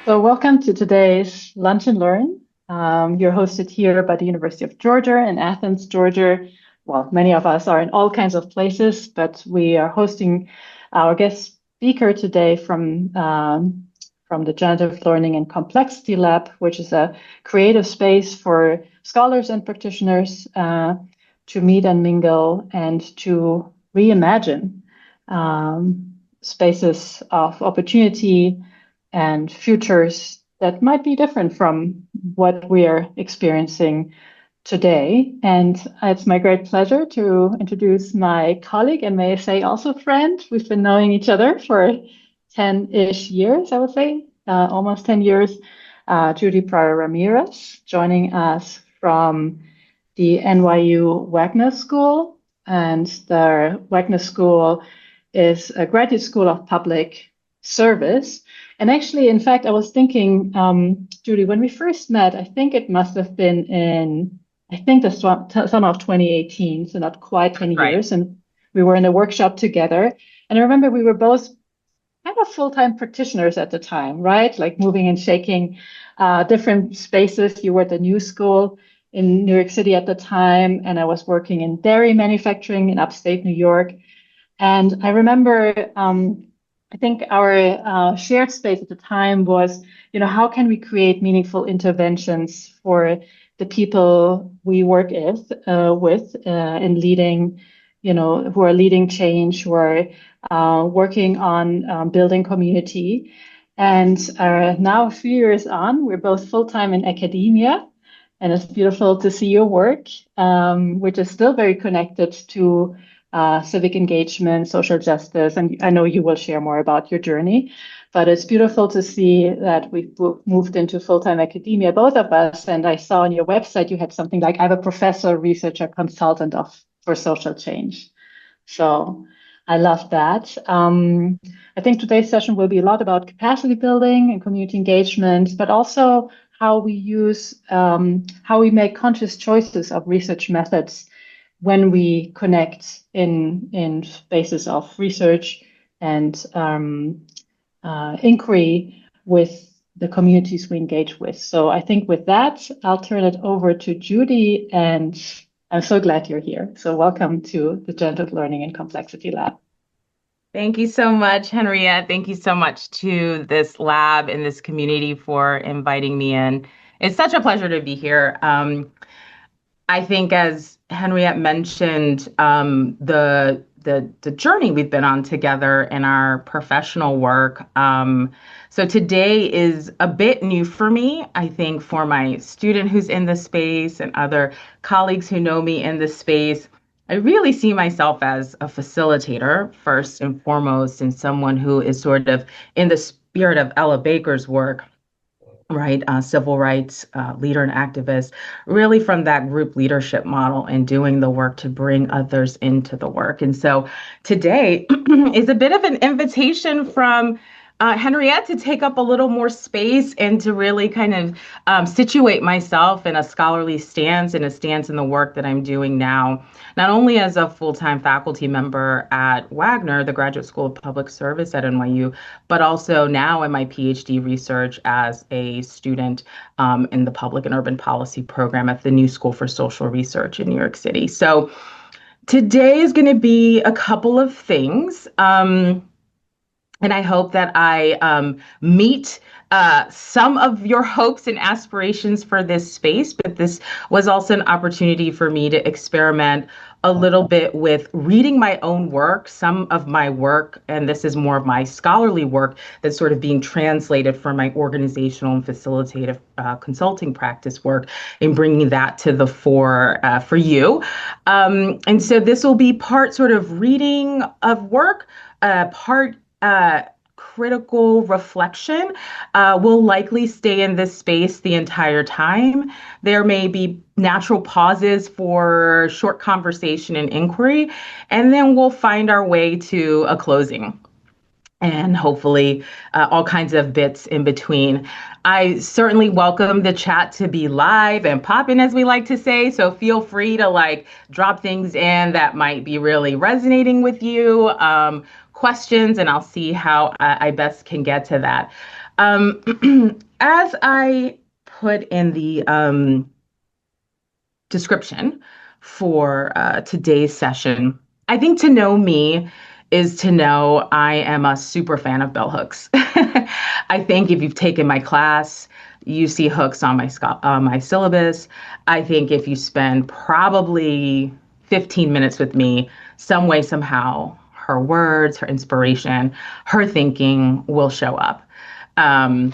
So welcome to today's Lunch and Learn. You're hosted here by the University of Georgia in Athens, Georgia. Well, many of us are in all kinds of places, but we are hosting our guest speaker today from the Generative Learning and Complexity Lab, which is a creative space for scholars and practitioners to meet and mingle and to reimagine spaces of opportunity and futures that might be different from what we are experiencing today. And it's my great pleasure to introduce my colleague and may I say also friend. We've been knowing each other for 10-ish years, I would say, almost 10 years. Judy Pryor-Ramirez joining us from the NYU Wagner School. And the Wagner School is a graduate school of public service. And actually, in fact, I was thinking, Judy, when we first met, I think it must have been in, I think the summer of 2018, so not quite 10 years. And we were in a workshop together. And I remember we were both kind of full-time practitioners at the time, right? Like moving and shaking different spaces. You were at the New School in New York City at the time, and I was working in dairy manufacturing in upstate New York. And I remember, I think our shared space at the time was, how can we create meaningful interventions for the people we work with in leading, who are leading change, who are working on building community. And now, a few years on, we're both full-time in academia. And it's beautiful to see your work, which is still very connected to civic engagement, social justice, and I know you will share more about your journey, but it's beautiful to see that we've moved into full-time academia, both of us, and I saw on your website you had something like, I'm a professor, researcher, consultant for social change. So I love that. I think today's session will be a lot about capacity building and community engagement, but also how we make conscious choices of research methods when we connect in spaces of research and inquiry with the communities we engage with. So I think with that, I'll turn it over to Judy, and I'm so glad you're here. So welcome to the Generative Learning and Complexity Lab. Thank you so much, Henriette. Thank you so much to this lab and this community for inviting me in. It's such a pleasure to be here. I think, as Henriette mentioned, the journey we've been on together in our professional work. So today is a bit new for me. I think for my student who's in this space and other colleagues who know me in this space, I really see myself as a facilitator first and foremost, and someone who is sort of in the spirit of Ella Baker's work. Right, civil rights leader and activist, really from that group leadership model and doing the work to bring others into the work. And so today is a bit of an invitation from Henriette to take up a little more space and to really kind of situate myself in a scholarly stance and a stance in the work that I'm doing now, not only as a full-time faculty member at Wagner, the Graduate School of Public Service at NYU, but also now in my PhD research as a student in the Public and Urban Policy program at the New School for Social Research in New York City. So today is going to be a couple of things. And I hope that I meet some of your hopes and aspirations for this space, but this was also an opportunity for me to experiment a little bit with reading my own work, some of my work, and this is more of my scholarly work that's sort of being translated from my organizational and facilitative consulting practice work and bringing that to the fore for you. And so this will be part sort of reading of work, part critical reflection. Will likely stay in this space the entire time. There may be natural pauses for short conversation and inquiry, and then we'll find our way to a closing. And hopefully all kinds of bits in between. I certainly welcome the chat to be live and popping, as we like to say. So feel free to drop things in that might be really resonating with you, questions, and I'll see how I best can get to that. As I put in the description for today's session, I think to know me is to know I am a super fan of bell hooks. I think if you've taken my class, you see hooks on my syllabus. I think if you spend probably 15 minutes with me, some way, somehow, her words, her inspiration, her thinking will show up. Um,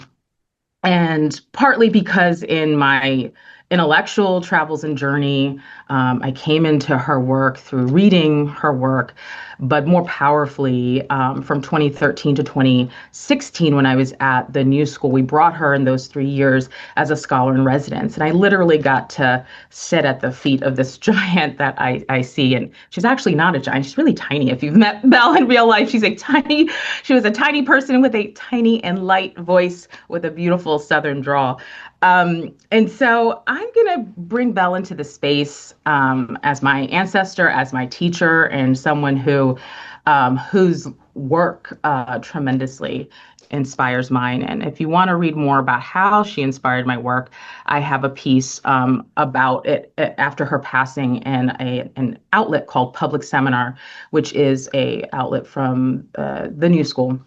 and partly because in my intellectual travels and journey, I came into her work through reading her work, but more powerfully, from 2013 to 2016, when I was at the New School, we brought her in those 3 years as a scholar in residence. And I literally got to sit at the feet of this giant that I see. And she's actually not a giant. She's really tiny. If you've met Belle in real life, she was a tiny person with a tiny and light voice with a beautiful Southern drawl. And so I'm going to bring Belle into the space as my ancestor, as my teacher, and someone whose work tremendously inspires mine. And if you want to read more about how she inspired my work, I have a piece about it after her passing in an outlet called Public Seminar, which is a outlet from the New School.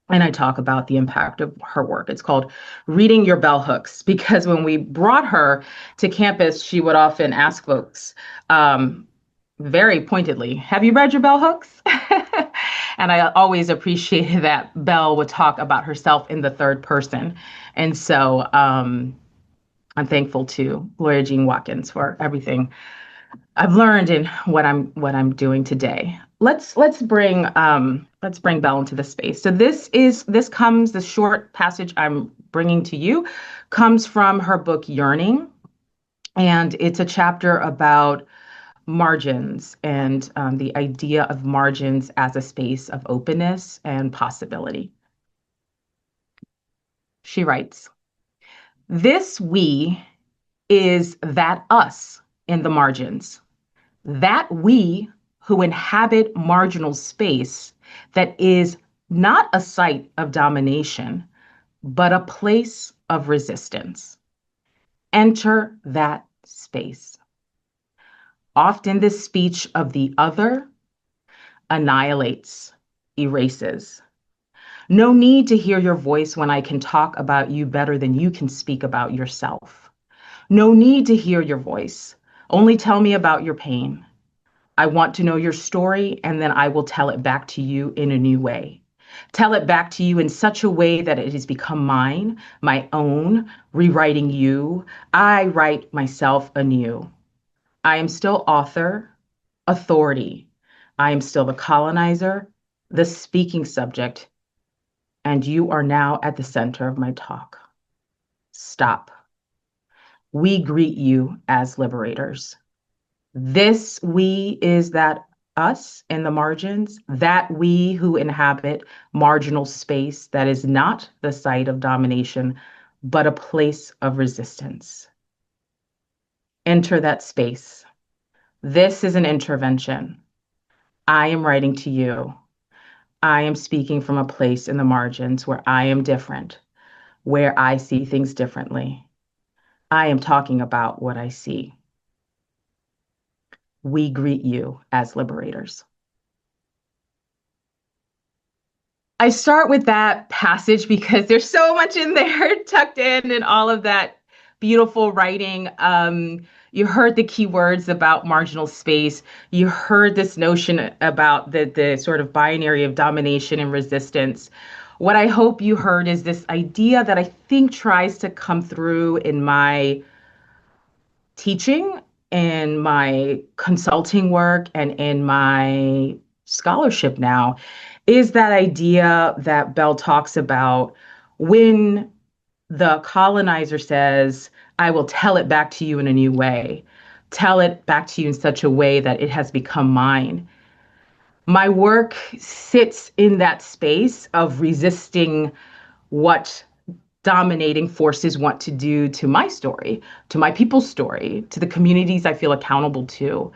And I talk about the impact of her work. It's called Reading Your Bell Hooks, because when we brought her to campus, she would often ask folks very pointedly, have you read your bell hooks? And I always appreciated that Belle would talk about herself in the third person. And so I'm thankful to Gloria Jean Watkins for everything I've learned in what I'm doing today. Let's bring Belle into the space. So the short passage I'm bringing to you comes from her book Yearning, and it's a chapter about margins and the idea of margins as a space of openness and possibility. She writes, "This we is that us in the margins. That we who inhabit marginal space that is not a site of domination, but a place of resistance. Enter that space. Often this speech of the other annihilates, erases. No need to hear your voice when I can talk about you better than you can speak about yourself. No need to hear your voice. Only tell me about your pain. I want to know your story, and then I will tell it back to you in a new way. Tell it back to you in such a way that it has become mine, my own, rewriting you. I write myself anew. I am still author, authority. I am still the colonizer, the speaking subject, and you are now at the center of my talk. Stop. We greet you as liberators. This we is that us in the margins, that we who inhabit marginal space that is not the site of domination, but a place of resistance. Enter that space. This is an intervention. I am writing to you. I am speaking from a place in the margins where I am different, where I see things differently. I am talking about what I see. We greet you as liberators." I start with that passage because there's so much in there tucked in and all of that beautiful writing. You heard the key words about marginal space. You heard this notion about the sort of binary of domination and resistance. What I hope you heard is this idea that I think tries to come through in my teaching, in my consulting work, and in my scholarship now, is that idea that Belle talks about when the colonizer says, I will tell it back to you in a new way, tell it back to you in such a way that it has become mine. My work sits in that space of resisting what dominating forces want to do to my story, to my people's story, to the communities I feel accountable to.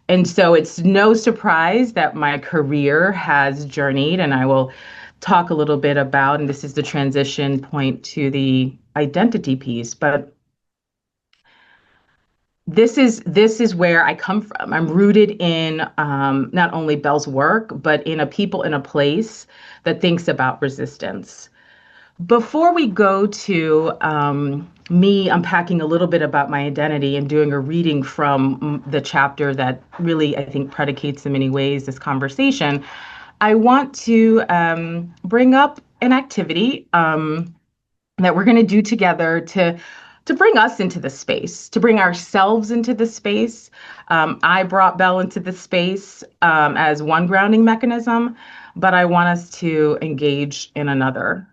And so it's no surprise that my career has journeyed, and I will talk a little bit about, and this is the transition point to the identity piece, but this is where I come from. I'm rooted in not only Belle's work, but in a people in a place that thinks about resistance. Before we go to me unpacking a little bit about my identity and doing a reading from the chapter that really, I think, predicates in many ways this conversation, I want to bring up an activity that we're going to do together to bring us into the space, to bring ourselves into the space. I brought Belle into the space as one grounding mechanism, but I want us to engage in another.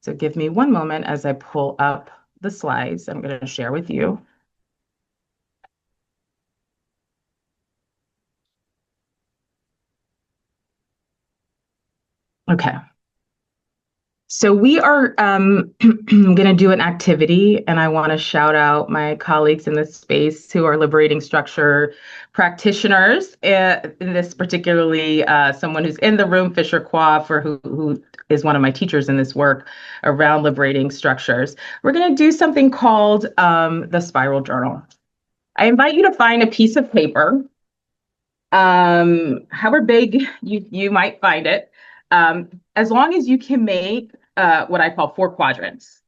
So give me one moment as I pull up the slides I'm going to share with you. Okay. So we are going to do an activity, and I want to shout out my colleagues in this space who are liberating structure practitioners. In this particularly, someone who's in the room, Fisher Quaff, or who is one of my teachers in this work around liberating structures. We're going to do something called the spiral journal. I invite you to find a piece of paper, however big you might find it, as long as you can make what I call 4 quadrants.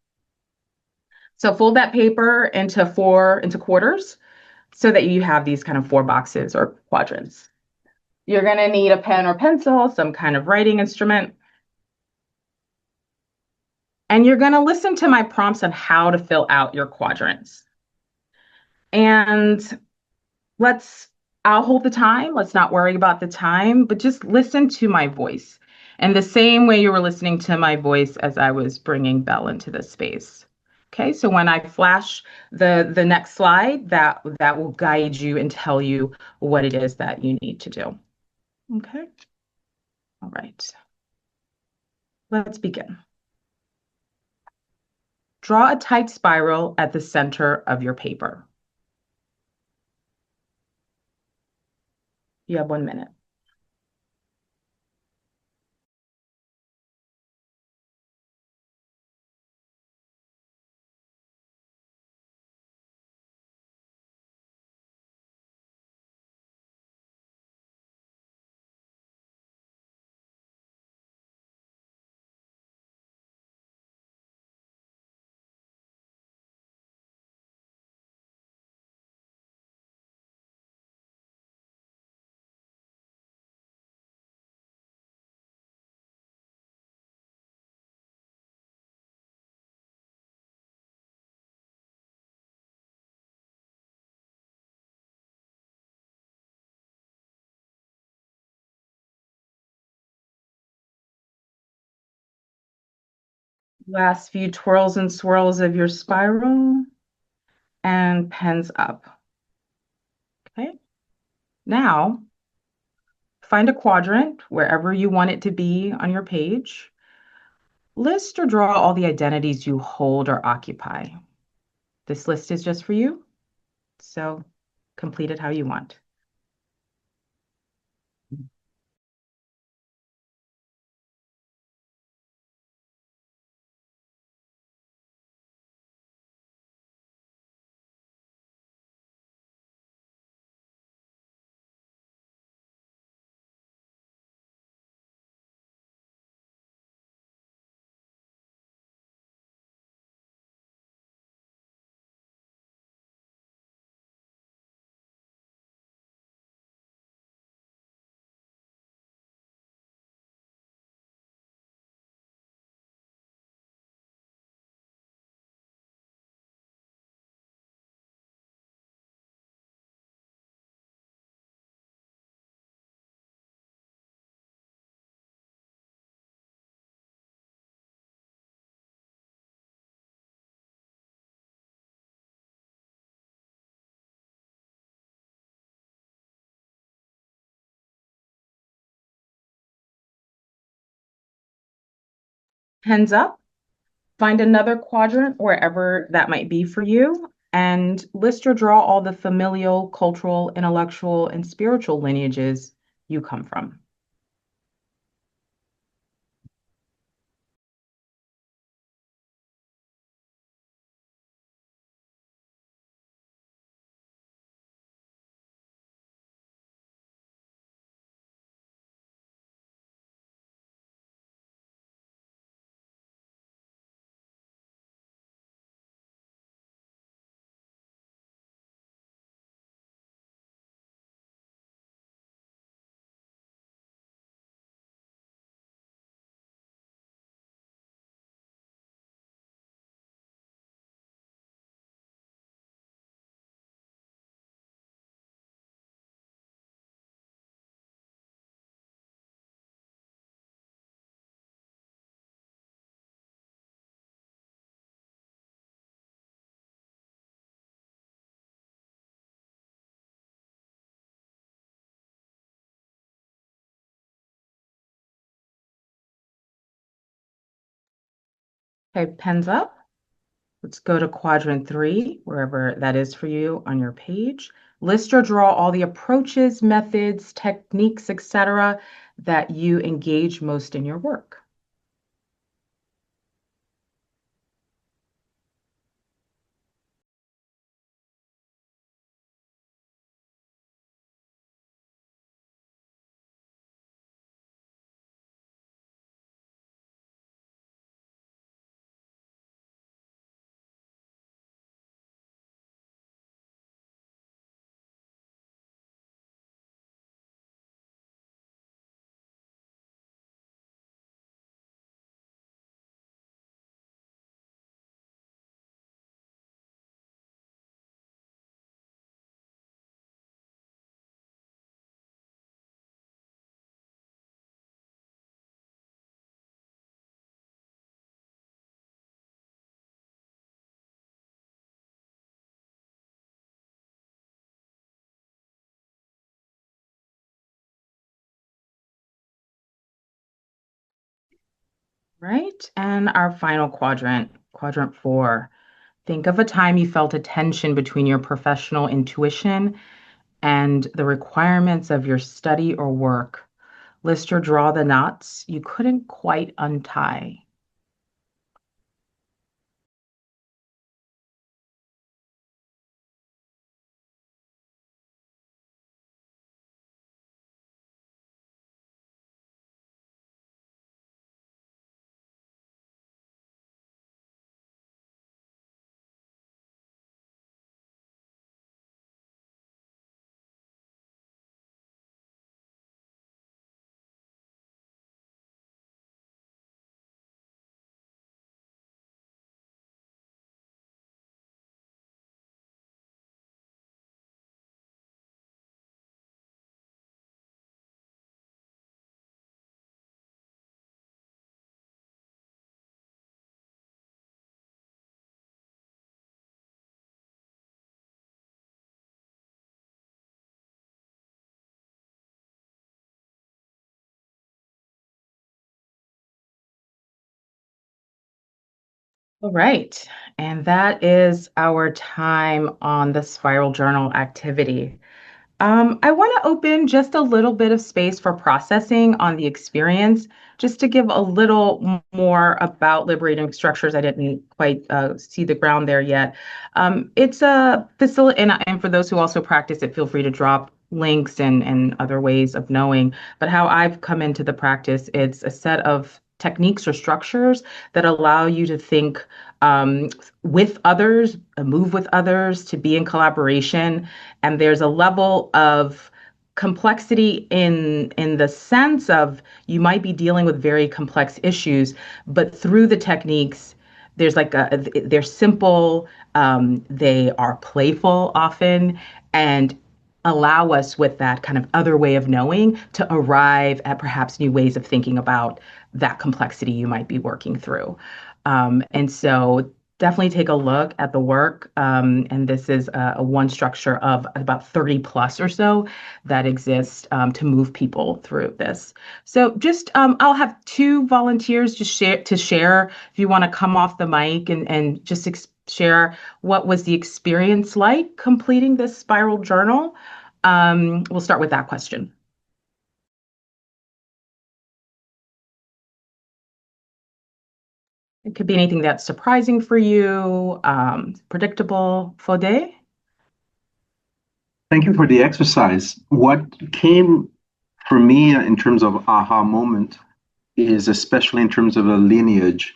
So fold that paper into quarters so that you have these kind of 4 boxes or quadrants. You're going to need a pen or pencil, some kind of writing instrument. And you're going to listen to my prompts on how to fill out your quadrants. And I'll hold the time. Let's not worry about the time, but just listen to my voice. And the same way you were listening to my voice as I was bringing Belle into the space. Okay, so when I flash the next slide, that will guide you and tell you what it is that you need to do. Okay, all right. Let's begin. Draw a tight spiral at the center of your paper. You have 1 minute. Last few twirls and swirls of your spiral and pens up. Okay. Now, find a quadrant wherever you want it to be on your page. List or draw all the identities you hold or occupy. This list is just for you, so complete it how you want. Pens up. Find another quadrant wherever that might be for you, and list or draw all the familial, cultural, intellectual, and spiritual lineages you come from. Okay, pens up. Let's go to quadrant 3, wherever that is for you on your page. List or draw all the approaches, methods, techniques, etc., that you engage most in your work. Right, and our final quadrant, quadrant 4. Think of a time you felt a tension between your professional intuition and the requirements of your study or work. List or draw the knots you couldn't quite untie. All right, and that is our time on the spiral journal activity. I want to open just a little bit of space for processing on the experience, just to give a little more about liberating structures. I didn't quite see the ground there yet. It's a facility, and for those who also practice it, feel free to drop links and other ways of knowing. But how I've come into the practice, it's a set of techniques or structures that allow you to think um, with others, move with others, to be in collaboration. And there's a level of complexity in the sense of you might be dealing with very complex issues, but through the techniques, they're simple, they are playful often, and allow us with that kind of other way of knowing to arrive at perhaps new ways of thinking about that complexity you might be working through. And so definitely take a look at the work. And this is a one structure of about 30 plus or so that exists to move people through this. So just I'll have two volunteers to share if you want to come off the mic and just share what was the experience like completing this spiral journal. We'll start with that question. It could be anything that's surprising for you, predictable. Fode? Thank you for the exercise. What came for me in terms of aha moment is, especially in terms of a lineage,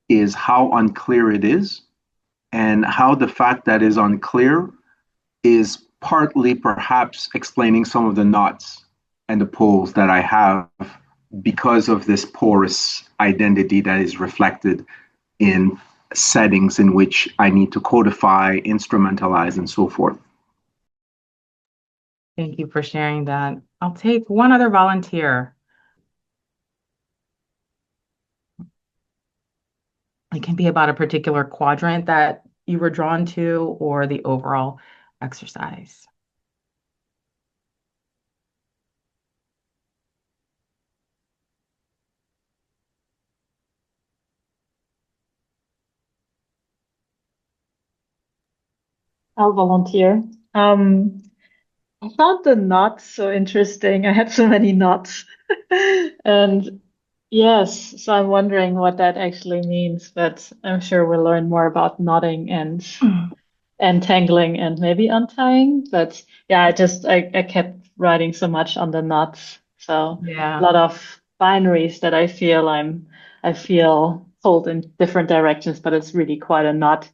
is how unclear it is, and how the fact that is unclear is partly perhaps explaining some of the knots and the pulls that I have because of this porous identity that is reflected in settings in which I need to codify, instrumentalize, and so forth. Thank you for sharing that. I'll take one other volunteer. It can be about a particular quadrant that you were drawn to or the overall exercise. I'll volunteer. Um, I found the knots so interesting. I had so many knots. And yes, so I'm wondering what that actually means, but I'm sure we'll learn more about knotting and entangling and maybe untying. But yeah, I kept writing so much on the knots. So a Yeah. lot of binaries that I feel pulled in different directions, but it's really quite a knot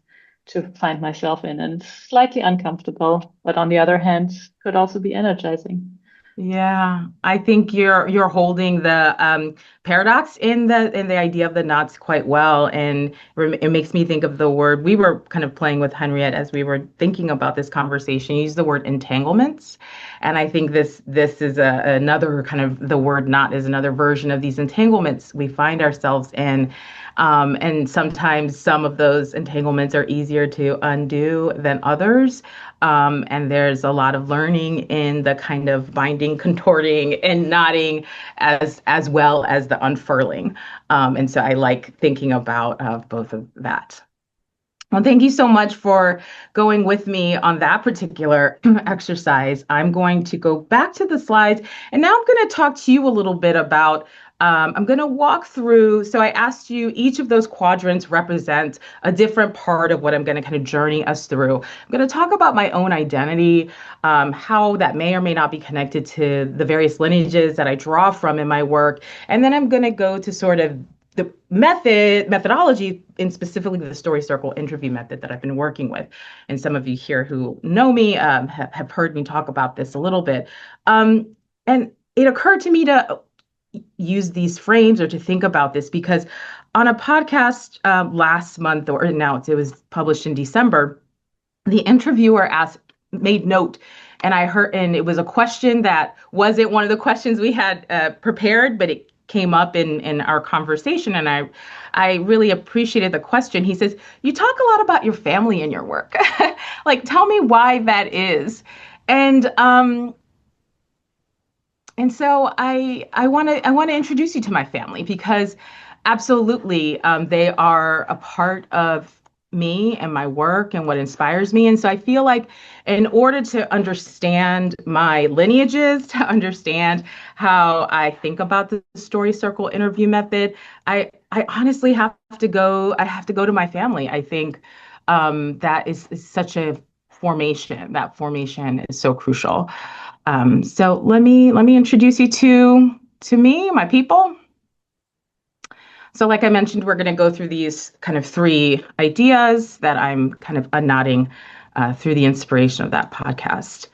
to find myself in and slightly uncomfortable. But on the other hand, could also be energizing. Yeah, I think you're holding the paradox in the idea of the knots quite well, and it makes me think of the word we were kind of playing with Henriette as we were thinking about this conversation. You used the word entanglements, and I think this is another kind of the word knot is another version of these entanglements we find ourselves in. And sometimes some of those entanglements are easier to undo than others. And there's a lot of learning in the kind of binding, contorting, and knotting as well as the unfurling. And so I like thinking about both of that. Well, thank you so much for going with me on that particular exercise. I'm going to go back to the slides, and now I'm going to talk to you a little bit about. I'm going to walk through. So I asked you, each of those quadrants represents a different part of what I'm going to kind of journey us through. I'm going to talk about my own identity, how that may or may not be connected to the various lineages that I draw from in my work. And then I'm going to go to sort of the methodology in specifically the story circle interview method that I've been working with. And some of you here who know me have heard me talk about this a little bit. And it occurred to me to use these frames or to think about this because on a podcast last month, or now it was published in December, the interviewer made note, and I heard, and it was a question that wasn't one of the questions we had prepared, but it came up in our conversation, and I really appreciated the question. He says, "You talk a lot about your family in your work. Like, tell me why that is." And and so I want to introduce you to my family because absolutely they are a part of me and my work and what inspires me. And so I feel like in order to understand my lineages, to understand how I think about the story circle interview method, I honestly I have to go to my family. I think that is such a formation. That formation is so crucial. So let me introduce you to me, my people. So like I mentioned, we're going to go through these kind of three ideas that I'm kind of unknotting through the inspiration of that podcast.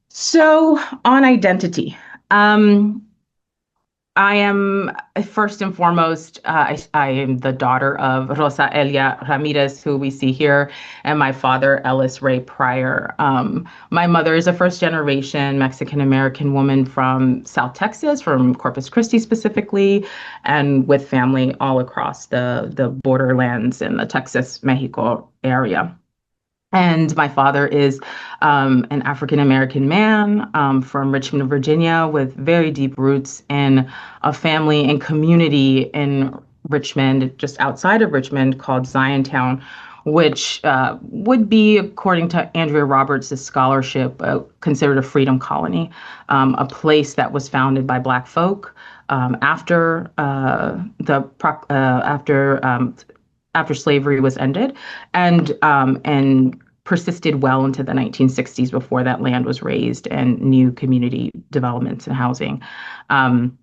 So on identity, I am first and foremost, I am the daughter of Rosa Elia Ramirez, who we see here, and my father, Ellis Ray Pryor. My mother is a first generation Mexican American woman from South Texas, from Corpus Christi specifically, and with family all across the borderlands in the Texas Mexico area. And my father is an African American man from Richmond, Virginia, with very deep roots in a family and community in Richmond, just outside of Richmond, called Ziontown, which would be, according to Andrea Roberts' scholarship, considered a freedom colony, a place that was founded by Black folk after after slavery was ended, and persisted well into the 1960s before that land was raised and new community developments and housing. And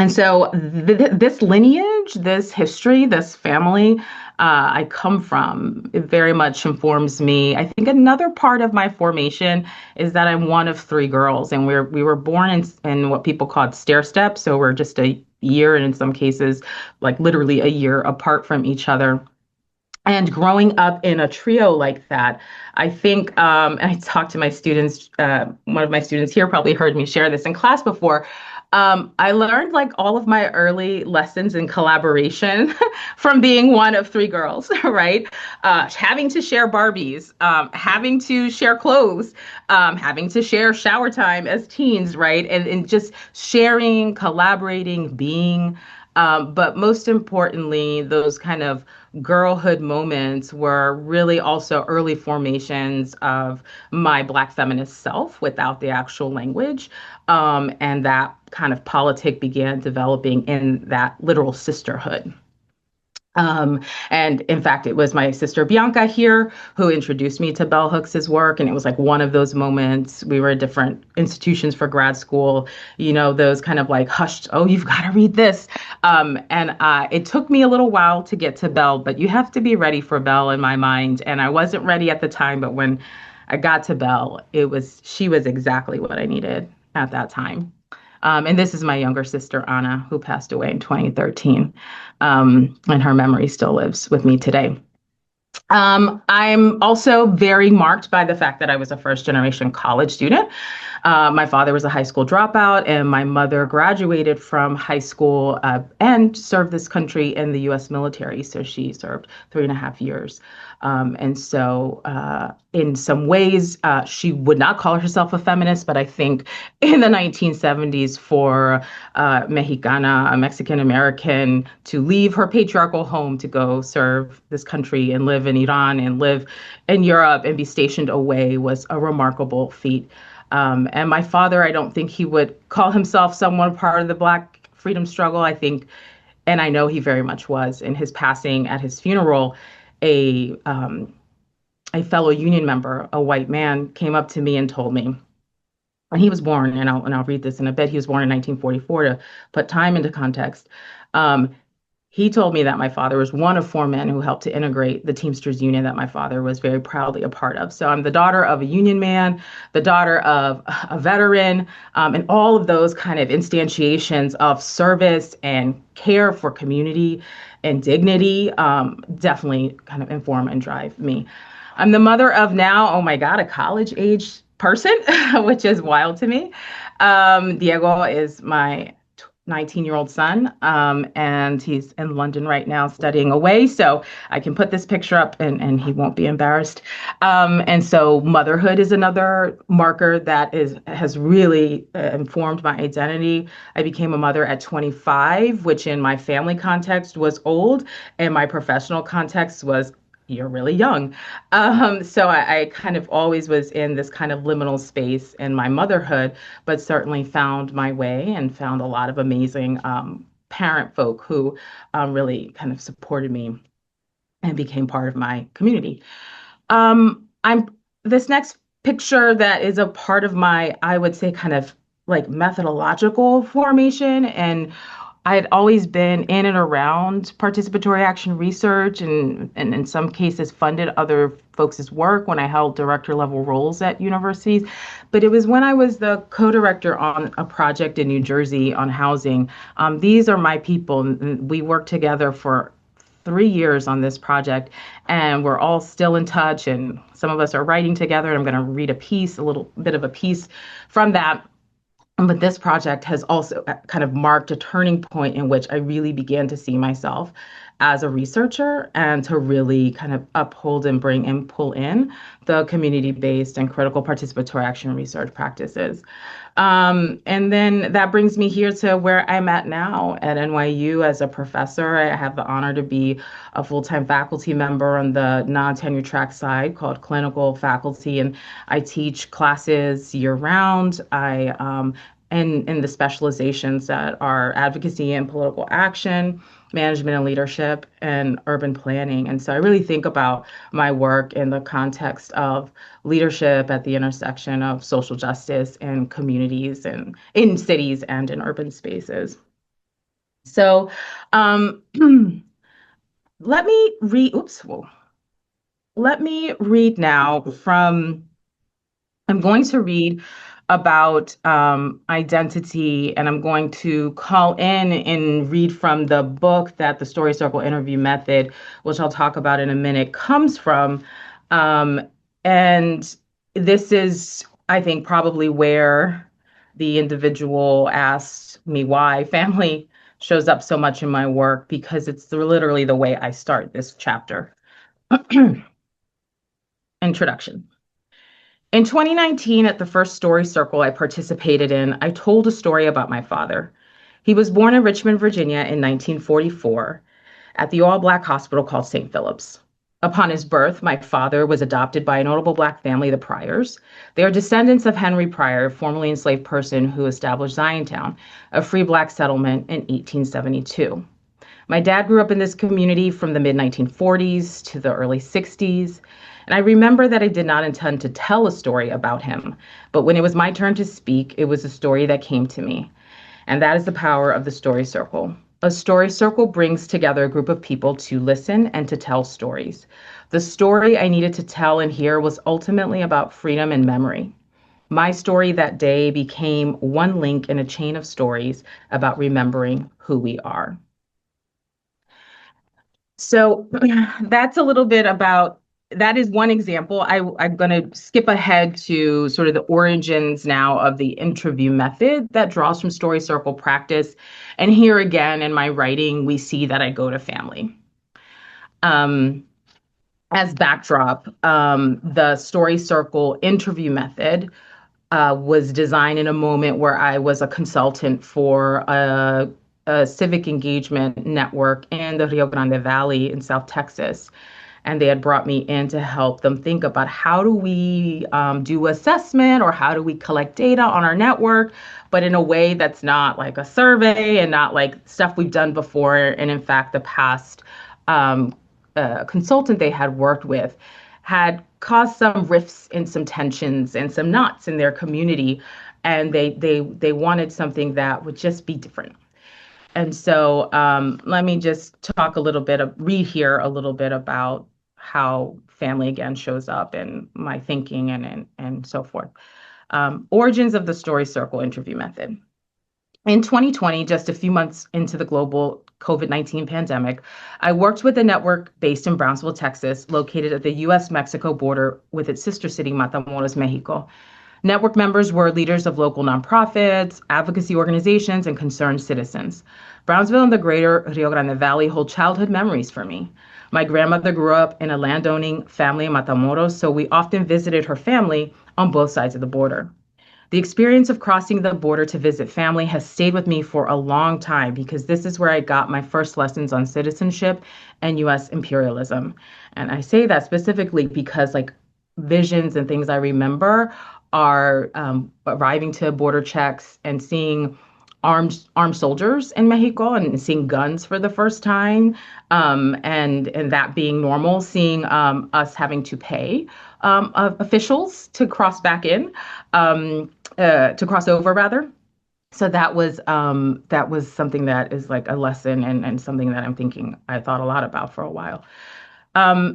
so this lineage, this history, this family I come from, it very much informs me. I think another part of my formation is that I'm one of three girls, and we were born in what people called stair steps. So we're just a year, and in some cases, like literally a year apart from each other. And growing up in a trio like that, I think, and I talked to my students, one of my students here probably heard me share this in class before. I learned like all of my early lessons in collaboration from being one of three girls, right? Having to share Barbies, having to share clothes, having to share shower time as teens, right? And just sharing, collaborating, being. But most importantly, those kind of girlhood moments were really also early formations of my Black feminist self without the actual language. And that kind of politic began developing in that literal sisterhood. Um, and in fact, it was my sister Bianca here who introduced me to Bell Hooks's work. And it was like one of those moments. We were at different institutions for grad school, those kind of like hushed, oh, you've got to read this. And it took me a little while to get to Bell, but you have to be ready for Bell in my mind. And I wasn't ready at the time, but when I got to Bell, she was exactly what I needed at that time. And this is my younger sister, Anna, who passed away in 2013. And her memory still lives with me today. I'm also very marked by the fact that I was a first generation college student. My father was a high school dropout, and my mother graduated from high school and served this country in the US military. So she served 3.5 years. And so, in some ways, she would not call herself a feminist, but I think in the 1970s, for Mexicana, a Mexican American, to leave her patriarchal home to go serve this country and live in Iran and live in Europe and be stationed away was a remarkable feat. And my father, I don't think he would call himself someone part of the Black freedom struggle. I think, and I know he very much was. In his passing, at his funeral, a fellow union member, a white man, came up to me and told me, and he was born, and I'll read this in a bit. He was born in 1944 to put time into context. He told me that my father was one of 4 men who helped to integrate the Teamsters Union that my father was very proudly a part of. So I'm the daughter of a union man, the daughter of a veteran, and all of those kind of instantiations of service and care for community and dignity definitely kind of inform and drive me. I'm the mother of now, oh my God, a college age person, which is wild to me. Diego is my 19-year-old son, and he's in London right now studying away. So I can put this picture up and he won't be embarrassed. And so motherhood is another marker that has really informed my identity. I became a mother at 25, which in my family context was old, and my professional context was you're really young. So I kind of always was in this kind of liminal space in my motherhood, but certainly found my way and found a lot of amazing parent folk who really kind of supported me and became part of my community. I'm this next picture that is a part of my, I would say, kind of like methodological formation, and I had always been in and around participatory action research and in some cases funded other folks' work when I held director level roles at universities. But it was when I was the co-director on a project in New Jersey on housing. These are my people. And we worked together for 3 years on this project, and we're all still in touch. And some of us are writing together. And I'm going to read a little bit of a piece from that. But this project has also kind of marked a turning point in which I really began to see myself as a researcher and to really kind of uphold and bring and pull in the community-based and critical participatory action research practices. And then that brings me here to where I'm at now at NYU as a professor. I have the honor to be a full-time faculty member on the non-tenure track side called clinical faculty, and I teach classes year-round. And in the specializations that are advocacy and political action, management and leadership, and urban planning. And so I really think about my work in the context of leadership at the intersection of social justice and communities and in cities and in urban spaces. So let me read now from, I'm going to read about identity, and I'm going to call in and read from the book that the Story Circle interview method, which I'll talk about in a minute, comes from. And this is, I think, probably where the individual asks me why family shows up so much in my work, because it's literally the way I start this chapter. Introduction. In 2019, at the first Story Circle I participated in, I told a story about my father. He was born in Richmond, Virginia in 1944 at the all-Black hospital called St. Philip's. Upon his birth, my father was adopted by a notable Black family, the Pryors. They are descendants of Henry Pryor, formerly enslaved person who established Ziontown, a free Black settlement in 1872. My dad grew up in this community from the mid-1940s to the early 60s. And I remember that I did not intend to tell a story about him, but when it was my turn to speak, it was a story that came to me. And that is the power of the story circle. A story circle brings together a group of people to listen and to tell stories. The story I needed to tell and hear was ultimately about freedom and memory. My story that day became one link in a chain of stories about remembering who we are. So that's a little bit about, that is one example. I'm going to skip ahead to sort of the origins now of the interview method that draws from story circle practice. And here again, in my writing, we see that I go to family. As backdrop, the story circle interview method was designed in a moment where I was a consultant for a civic engagement network in the Rio Grande Valley in South Texas. And they had brought me in to help them think about how do we do assessment or how do we collect data on our network, but in a way that's not like a survey and not like stuff we've done before. And in fact, the past consultant they had worked with had caused some rifts and some tensions and some knots in their community. And they wanted something that would just be different. And so let me just talk a little bit, read here a little bit about how family again shows up in my thinking and so forth. Origins of the story circle interview method. In 2020, just a few months into the global COVID-19 pandemic, I worked with a network based in Brownsville, Texas, located at the US-Mexico border with its sister city, Matamoros, Mexico. Network members were leaders of local nonprofits, advocacy organizations, and concerned citizens. Brownsville and the greater Rio Grande Valley hold childhood memories for me. My grandmother grew up in a landowning family in Matamoros, so we often visited her family on both sides of the border. The experience of crossing the border to visit family has stayed with me for a long time because this is where I got my first lessons on citizenship and US imperialism. And I say that specifically because like visions and things I remember are arriving to border checks and seeing armed soldiers in Mexico and seeing guns for the first time, and that being normal, seeing us having to pay officials to cross back in, to cross over rather. So that was something that is like a lesson and something that I'm thinking I thought a lot about for a while.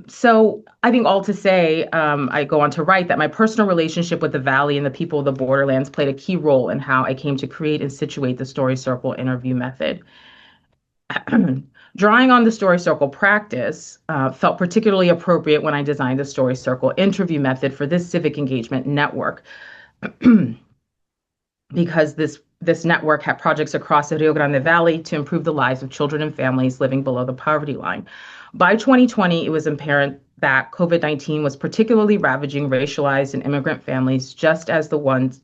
So I think all to say, I go on to write that my personal relationship with the Valley and the people of the borderlands played a key role in how I came to create and situate the story circle interview method. Drawing on the story circle practice felt particularly appropriate when I designed the story circle interview method for this civic engagement network. Because this network had projects across the Rio Grande Valley to improve the lives of children and families living below the poverty line. By 2020, it was apparent that COVID-19 was particularly ravaging racialized and immigrant families, such as the ones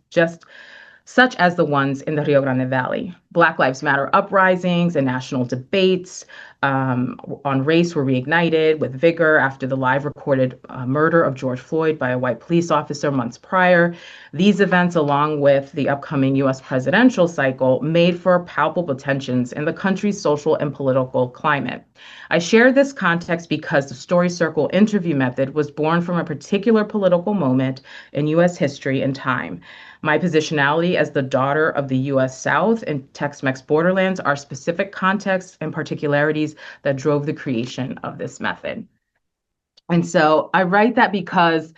in the Rio Grande Valley. Black Lives Matter uprisings and national debates on race were reignited with vigor after the live recorded murder of George Floyd by a white police officer months prior. These events, along with the upcoming US presidential cycle, made for palpable tensions in the country's social and political climate. I share this context because the story circle interview method was born from a particular political moment in US history and time. My positionality as the daughter of the US South and Tex-Mex borderlands are specific contexts and particularities that drove the creation of this method. And so I write that because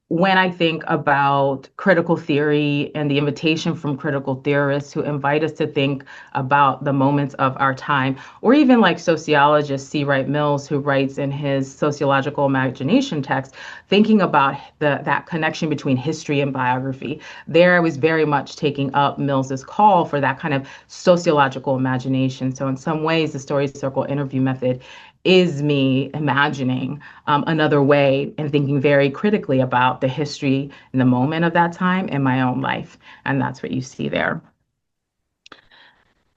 when I think about critical theory and the invitation from critical theorists who invite us to think about the moments of our time, or even like sociologist C. Wright Mills, who writes in his sociological imagination text, thinking about that connection between history and biography. There I was very much taking up Mills's call for that kind of sociological imagination. So in some ways, the story circle interview method is me imagining another way and thinking very critically about the history and the moment of that time in my own life. And that's what you see there.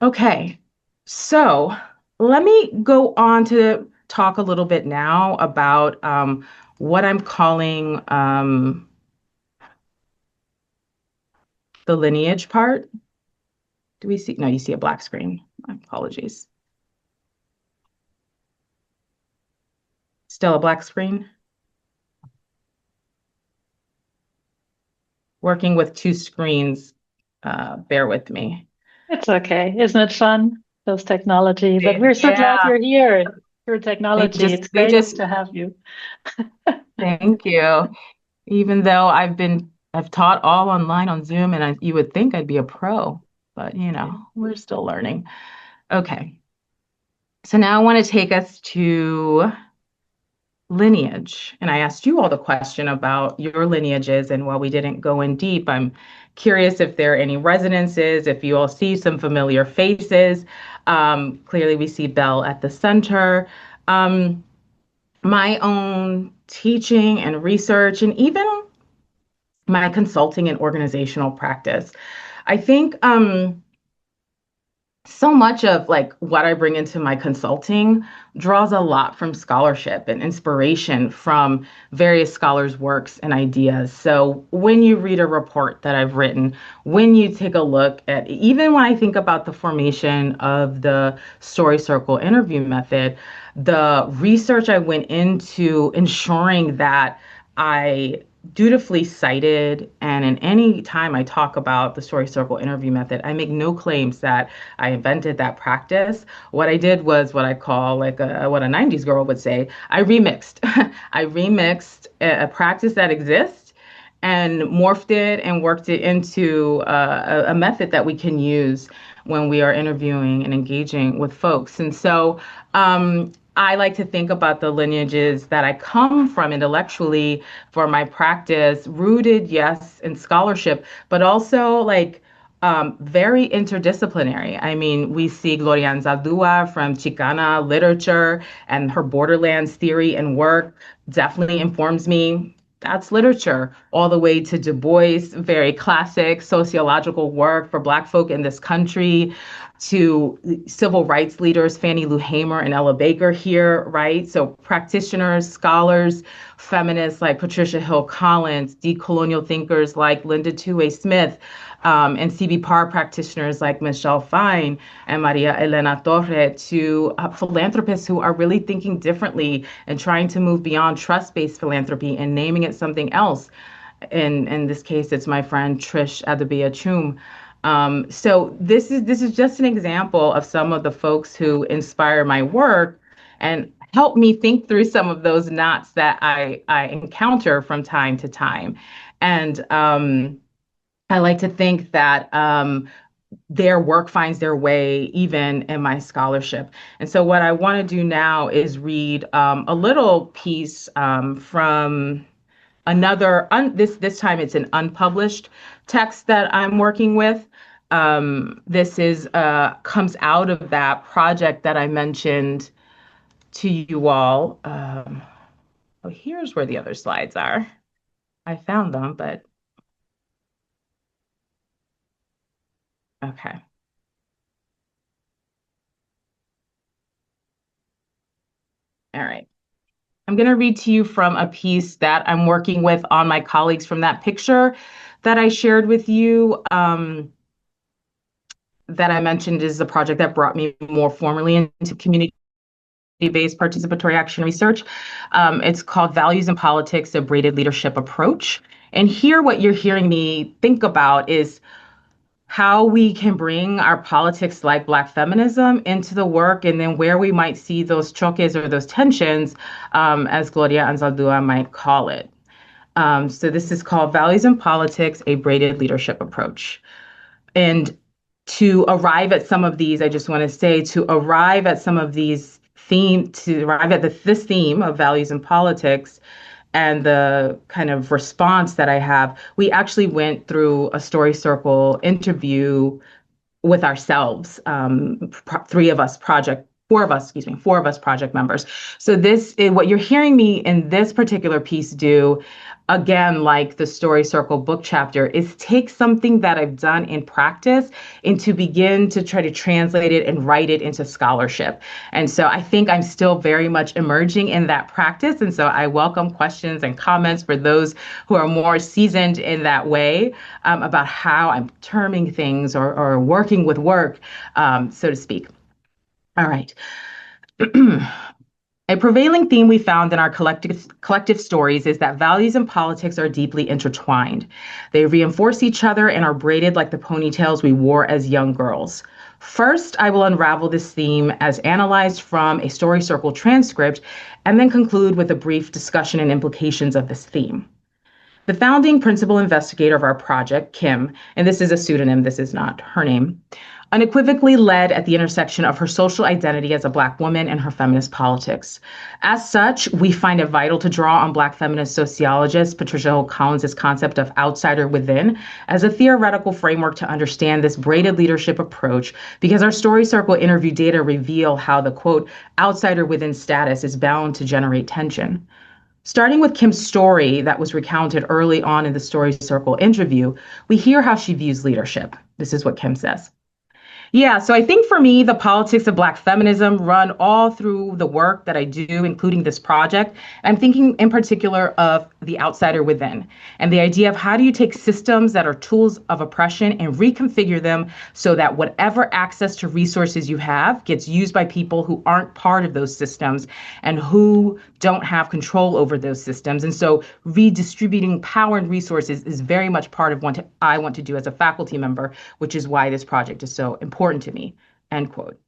Okay, so let me go on to talk a little bit now about what I'm calling the lineage part. Do we see? No, you see a black screen. My apologies. Still a black screen? Working with two screens. Bear with me. It's okay. Isn't it fun? Those technology, but we're so glad Yeah, you're here through technology. It's they great just to have you. thank you. Even though I've taught all online on Zoom, and you would think I'd be a pro, but we're still learning. Okay, so now I want to take us to lineage. And I asked you all the question about your lineages, and while we didn't go in deep, I'm curious if there are any resonances, if you all see some familiar faces. Clearly, we see Belle at the center. My own teaching and research, and even my consulting and organizational practice. I think so much of like what I bring into my consulting draws a lot from scholarship and inspiration from various scholars' works and ideas. So when you read a report that I've written, when you take a look at, even when I think about the formation of the story circle interview method, the research I went into ensuring that I dutifully cited, and in any time I talk about the story circle interview method, I make no claims that I invented that practice. What I did was what I call like what a 90s girl would say. I remixed. I remixed a practice that exists and morphed it and worked it into a method that we can use when we are interviewing and engaging with folks. And so I like to think about the lineages that I come from intellectually for my practice, rooted, yes, in scholarship, but also like very interdisciplinary. I mean, we see Gloria Anzaldúa from Chicana literature, and her borderlands theory and work definitely informs me. That's literature, all the way to Du Bois, very classic sociological work for Black folk in this country, to civil rights leaders, Fannie Lou Hamer and Ella Baker here, right? So practitioners, scholars, feminists like Patricia Hill Collins, decolonial thinkers like Linda Tuway Smith, and CB practitioners like Michelle Fine and Maria Elena Torre, to philanthropists who are really thinking differently and trying to move beyond trust-based philanthropy and naming it something else. In this case, it's my friend Trish Adabia Chum. So this is just an example of some of the folks who inspire my work and help me think through some of those knots that I encounter from time to time. And I like to think that their work finds their way even in my scholarship. And so what I want to do now is read a little piece from another, this time it's an unpublished text that I'm working with. This is comes out of that project that I mentioned to you all. Oh, here's where the other slides are. I found them, but okay. All right. I'm going to read to you from a piece that I'm working with on my colleagues from that picture that I shared with you, that I mentioned is the project that brought me more formally into community-based participatory action research. It's called Values in Politics, a Braided Leadership Approach. And here, what you're hearing me think about is how we can bring our politics like Black feminism into the work, and then where we might see those choques or those tensions, as Gloria Anzaldúa might call it. So this is called Values in Politics, a Braided Leadership Approach. And to arrive at some of these, I just want to say, to arrive at some of these to arrive at this theme of values in politics, and the kind of response that I have, we actually went through a story circle interview with ourselves, three of us project four of us project members. So this is what you're hearing me in this particular piece do, again, like the Story Circle book chapter, is take something that I've done in practice and to begin to try to translate it and write it into scholarship. And so I think I'm still very much emerging in that practice. And so I welcome questions and comments for those who are more seasoned in that way, about how I'm terming things or working with work, so to speak. All right. A prevailing theme we found in our collective stories is that values and politics are deeply intertwined. They reinforce each other and are braided like the ponytails we wore as young girls. First, I will unravel this theme as analyzed from a Story Circle transcript, and then conclude with a brief discussion and implications of this theme. The founding principal investigator of our project, Kim, and this is a pseudonym, this is not her name, unequivocally led at the intersection of her social identity as a Black woman and her feminist politics. As such, we find it vital to draw on Black feminist sociologist Patricia Hill Collins' concept of outsider within as a theoretical framework to understand this braided leadership approach, because our Story Circle interview data reveal how the, quote, outsider within status is bound to generate tension. Starting with Kim's story that was recounted early on in the Story Circle interview, we hear how she views leadership. This is what Kim says. Yeah, so I think for me, the politics of Black feminism run all through the work that I do, including this project. I'm thinking in particular of the outsider within and the idea of how do you take systems that are tools of oppression and reconfigure them so that whatever access to resources you have gets used by people who aren't part of those systems and who don't have control over those systems. And so redistributing power and resources is very much part of what I want to do as a faculty member, which is why this project is so important to me, end quote.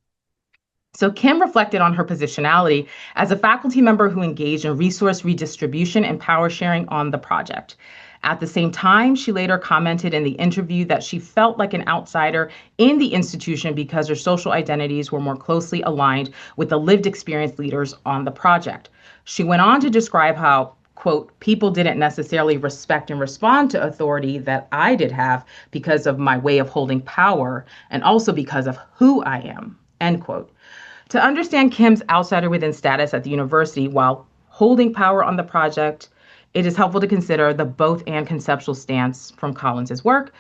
So Kim reflected on her positionality as a faculty member who engaged in resource redistribution and power sharing on the project. At the same time, she later commented in the interview that she felt like an outsider in the institution because her social identities were more closely aligned with the lived experience leaders on the project. She went on to describe how, quote, people didn't necessarily respect and respond to authority that I did have because of my way of holding power and also because of who I am, end quote. To understand Kim's outsider within status at the university while holding power on the project, it is helpful to consider the both and conceptual stance from Collins's work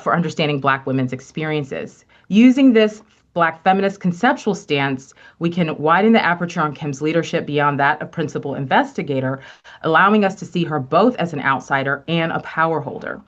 for understanding Black women's experiences. Using this Black feminist conceptual stance, we can widen the aperture on Kim's leadership beyond that of principal investigator, allowing us to see her both as an outsider and a power holder.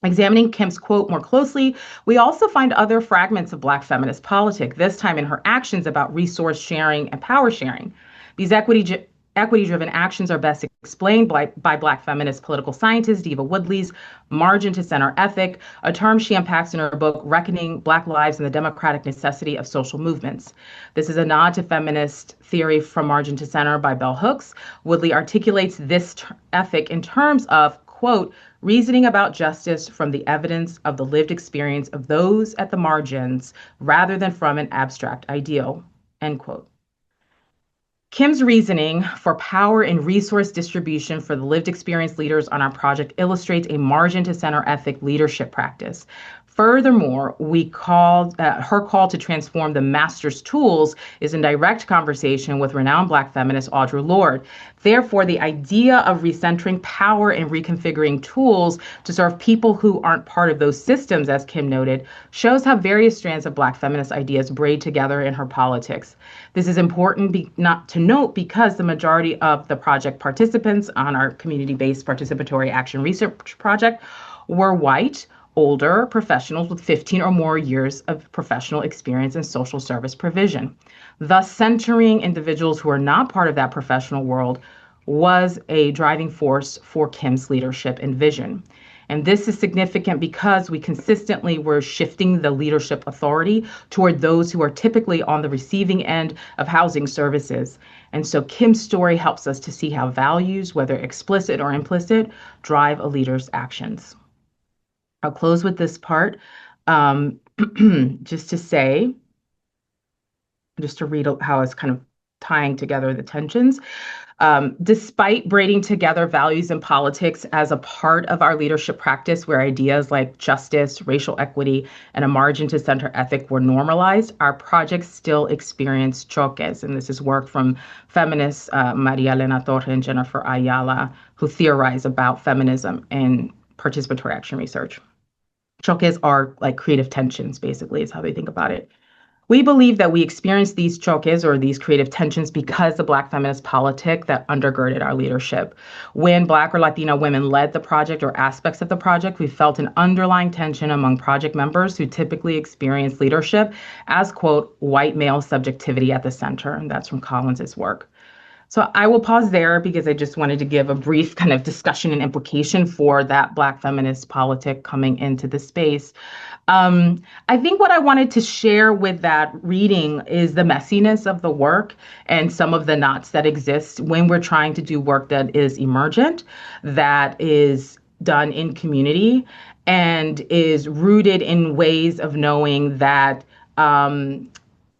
Examining Kim's quote more closely, we also find other fragments of Black feminist politics, this time in her actions about resource sharing and power sharing. These equity-driven actions are best explained by Black feminist political scientist Diva Woodley's margin to center ethic, a term she unpacks in her book, Reckoning Black Lives and the Democratic Necessity of Social Movements. This is a nod to feminist theory from margin to center by bell hooks. Woodley articulates this ethic in terms of, quote, reasoning about justice from the evidence of the lived experience of those at the margins rather than from an abstract ideal, end quote. Kim's reasoning for power and resource distribution for the lived experience leaders on our project illustrates a margin to center ethic leadership practice. Furthermore, her call to transform the master's tools is in direct conversation with renowned Black feminist Audre Lorde. Therefore, the idea of recentering power and reconfiguring tools to serve people who aren't part of those systems, as Kim noted, shows how various strands of Black feminist ideas braid together in her politics. This is important not to note because the majority of the project participants on our community-based participatory action research project were white, older professionals with 15 or more years of professional experience in social service provision. Thus, centering individuals who are not part of that professional world was a driving force for Kim's leadership and vision. And this is significant because we consistently were shifting the leadership authority toward those who are typically on the receiving end of housing services. And so Kim's story helps us to see how values, whether explicit or implicit, drive a leader's actions. I'll close with this part, just to read how it's kind of tying together the tensions. Despite braiding together values and politics as a part of our leadership practice, where ideas like justice, racial equity, and a margin to center ethic were normalized, our projects still experience choques. And this is work from feminists Maria Elena Torre and Jennifer Ayala, who theorize about feminism and participatory action research. Choques are like creative tensions, basically, is how they think about it. We believe that we experienced these choques or these creative tensions because the Black feminist politic that undergirded our leadership. When Black or Latino women led the project or aspects of the project, we felt an underlying tension among project members who typically experience leadership as, quote, white male subjectivity at the center. And that's from Collins's work. So I will pause there because I just wanted to give a brief kind of discussion and implication for that Black feminist politic coming into the space. I think what I wanted to share with that reading is the messiness of the work and some of the knots that exist when we're trying to do work that is emergent, that is done in community, and is rooted in ways of knowing that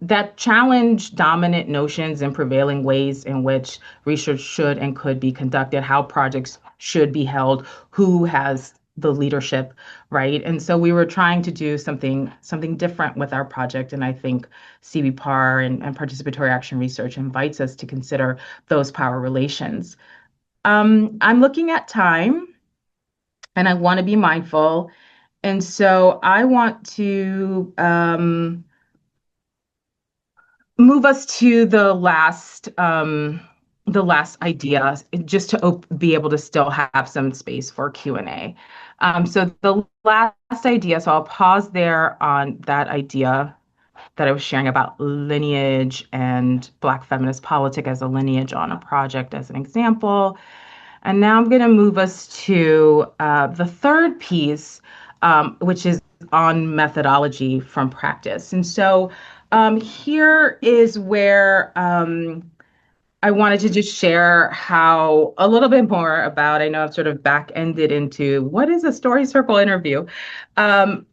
that challenge dominant notions and prevailing ways in which research should and could be conducted, how projects should be held, who has the leadership, right? And so we were trying to do something different with our project. And I think CBPAR and participatory action research invites us to consider those power relations. I'm looking at time and I want to be mindful. And so I want to move us to the last idea, just to be able to still have some space for Q&A. So the last idea, so I'll pause there on that idea that I was sharing about lineage and Black feminist politic as a lineage on a project as an example. And now I'm going to move us to the third piece, which is on methodology from practice. And so here is where I wanted to just share how a little bit more about, I know I've sort of back-ended into what is a story circle interview. I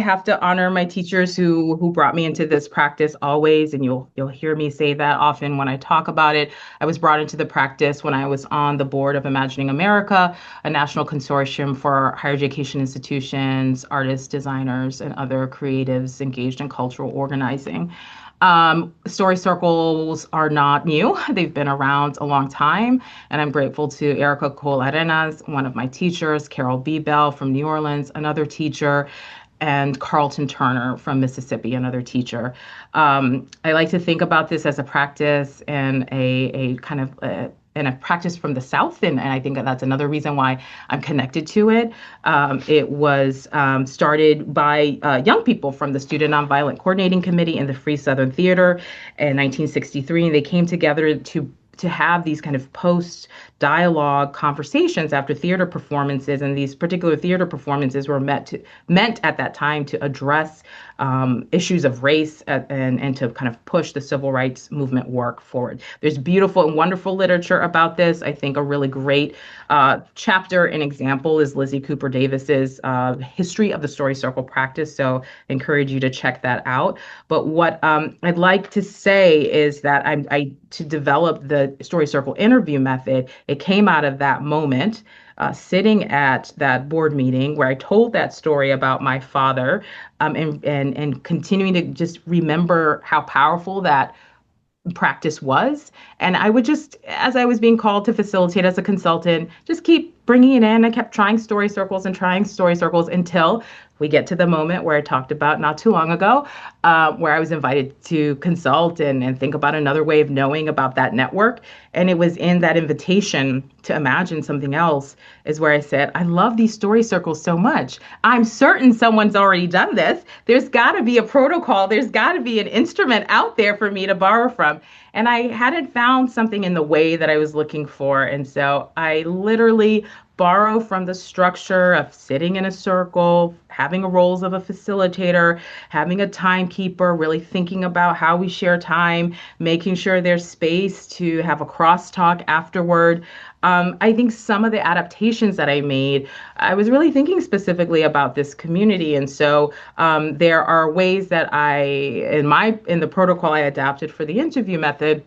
have to honor my teachers who brought me into this practice always, and you'll hear me say that often when I talk about it. I was brought into the practice when I was on the board of Imagining America, a national consortium for higher education institutions, artists, designers, and other creatives engaged in cultural organizing. Story circles are not new. They've been around a long time. And I'm grateful to Erica Cole Arenas, one of my teachers, Carol B. Bell from New Orleans, another teacher, and Carlton Turner from Mississippi, another teacher. I like to think about this as a practice and a kind of and a practice from the South, and I think that's another reason why I'm connected to it. It was started by young people from the Student Nonviolent Coordinating Committee in the Free Southern Theater in 1963, and they came together to have these kind of post-dialogue conversations after theater performances, and these particular theater performances were meant at that time to address issues of race and to kind of push the civil rights movement work forward. There's beautiful and wonderful literature about this. I think a really great chapter and example is Lizzie Cooper Davis's History of the Story Circle Practice, so I encourage you to check that out. But what I'd like to say is that to develop the Story Circle interview method, it came out of that moment, sitting at that board meeting where I told that story about my father, and continuing to just remember how powerful that practice was. And I would just, as I was being called to facilitate as a consultant, just keep bringing it in. I kept trying story circles until we get to the moment where I talked about not too long ago, where I was invited to consult and think about another way of knowing about that network. And it was in that invitation to imagine something else is where I said, I love these story circles so much. I'm certain someone's already done this. There's got to be a protocol. There's got to be an instrument out there for me to borrow from. And I hadn't found something in the way that I was looking for. And so I literally borrow from the structure of sitting in a circle, having roles of a facilitator, having a timekeeper, really thinking about how we share time, making sure there's space to have a crosstalk afterward. I think some of the adaptations that I made, I was really thinking specifically about this community. And so there are ways that in the protocol I adapted for the interview method,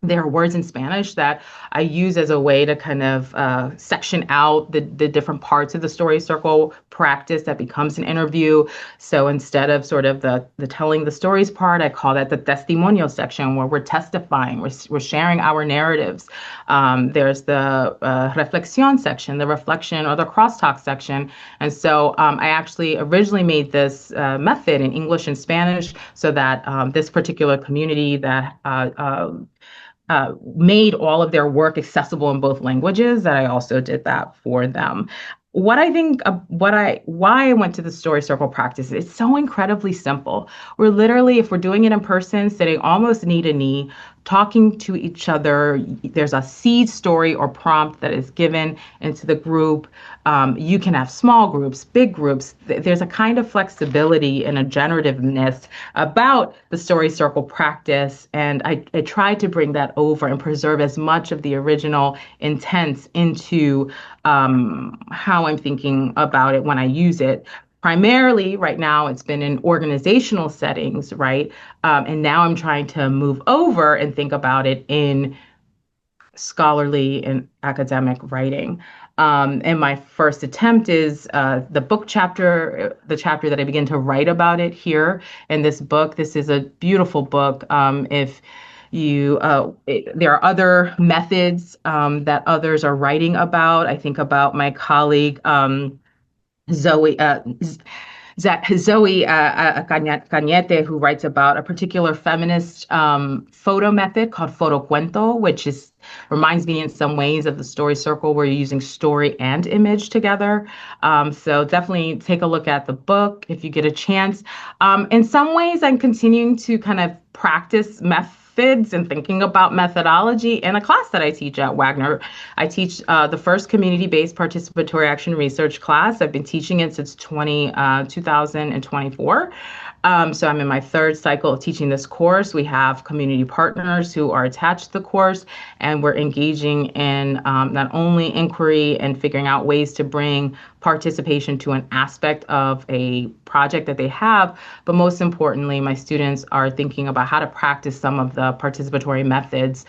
There are words in Spanish that I use as a way to kind of section out the different parts of the story circle practice that becomes an interview. So instead of sort of the telling the stories part, I call that the testimonio section, where we're testifying, we're sharing our narratives. There's the reflexión section, the reflection or the crosstalk section. And so I actually originally made this method in English and Spanish so that this particular community that made all of their work accessible in both languages, that I also did that for them. What I think, why I went to the story circle practice, it's so incredibly simple. We're literally, if we're doing it in person, sitting almost knee to knee, talking to each other. There's a seed story or prompt that is given into the group. You can have small groups, big groups. There's a kind of flexibility and a generativeness about the story circle practice. And I tried to bring that over and preserve as much of the original intent into how I'm thinking about it when I use it. Primarily, right now, it's been in organizational settings, right? And now I'm trying to move over and think about it in scholarly and academic writing. And my first attempt is the book chapter, the chapter that I begin to write about it here in this book. This is a beautiful book. If you, there are other methods that others are writing about. I think about my colleague, Zoe Cañete, who writes about a particular feminist photo method called photocuento, which reminds me in some ways of the story circle, where you're using story and image together. So definitely take a look at the book if you get a chance. In some ways, I'm continuing to kind of practice methods and thinking about methodology in a class that I teach at Wagner. I teach the first community-based participatory action research class. I've been teaching it since 2024. So I'm in my third cycle of teaching this course. We have community partners who are attached to the course, and we're engaging in not only inquiry and figuring out ways to bring participation to an aspect of a project that they have, but most importantly, my students are thinking about how to practice some of the participatory methods.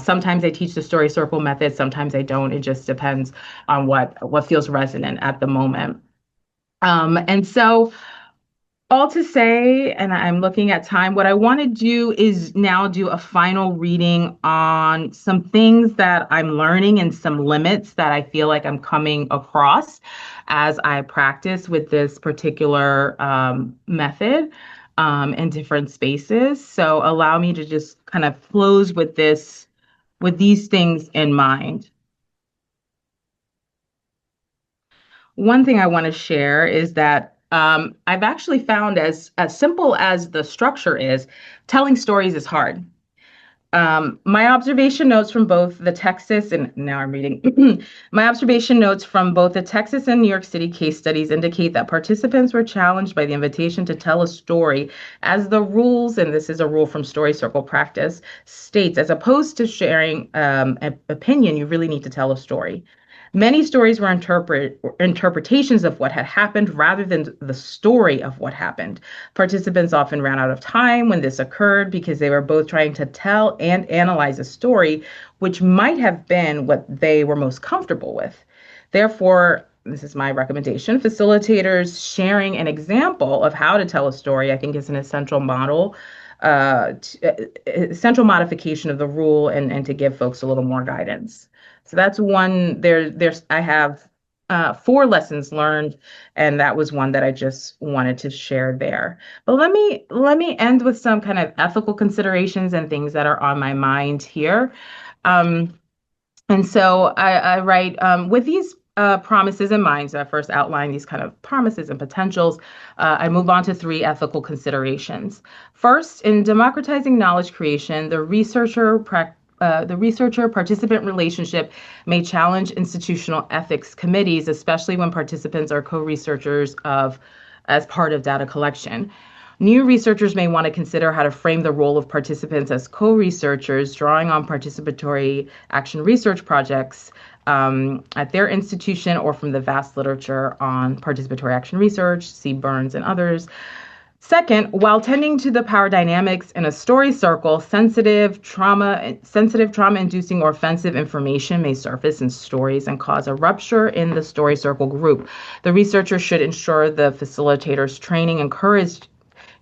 Sometimes I teach the story circle method, sometimes I don't. It just depends on what feels resonant at the moment. And so all to say, and I'm looking at time, what I want to do is now do a final reading on some things that I'm learning and some limits that I feel like I'm coming across as I practice with this particular method in different spaces. So allow me to just kind of close with these things in mind. One thing I want to share is that I've actually found as simple as the structure is, telling stories is hard. My observation notes from both the Texas and now I'm reading. My observation notes from both the Texas and New York City case studies indicate that participants were challenged by the invitation to tell a story as the rules, and this is a rule from Story Circle practice, states, as opposed to sharing an opinion, you really need to tell a story. Many stories were interpretations of what had happened rather than the story of what happened. Participants often ran out of time when this occurred because they were both trying to tell and analyze a story, which might have been what they were most comfortable with. Therefore, this is my recommendation, facilitators sharing an example of how to tell a story, I think, is an essential model, essential modification of the rule, and to give folks a little more guidance. So that's one. I have 4 lessons learned, and that was one that I just wanted to share there. But let me end with some kind of ethical considerations and things that are on my mind here. And so I write with these promises in mind. So I first outline these kind of promises and potentials. I move on to 3 ethical considerations. First, in democratizing knowledge creation, the researcher-participant relationship may challenge institutional ethics committees, especially when participants are co-researchers as part of data collection. New researchers may want to consider how to frame the role of participants as co-researchers, drawing on participatory action research projects at their institution or from the vast literature on participatory action research, see Burns and others. Second, while tending to the power dynamics in a story circle, sensitive, trauma-inducing, or offensive information may surface in stories and cause a rupture in the story circle group. The researcher should ensure the facilitator's training encourages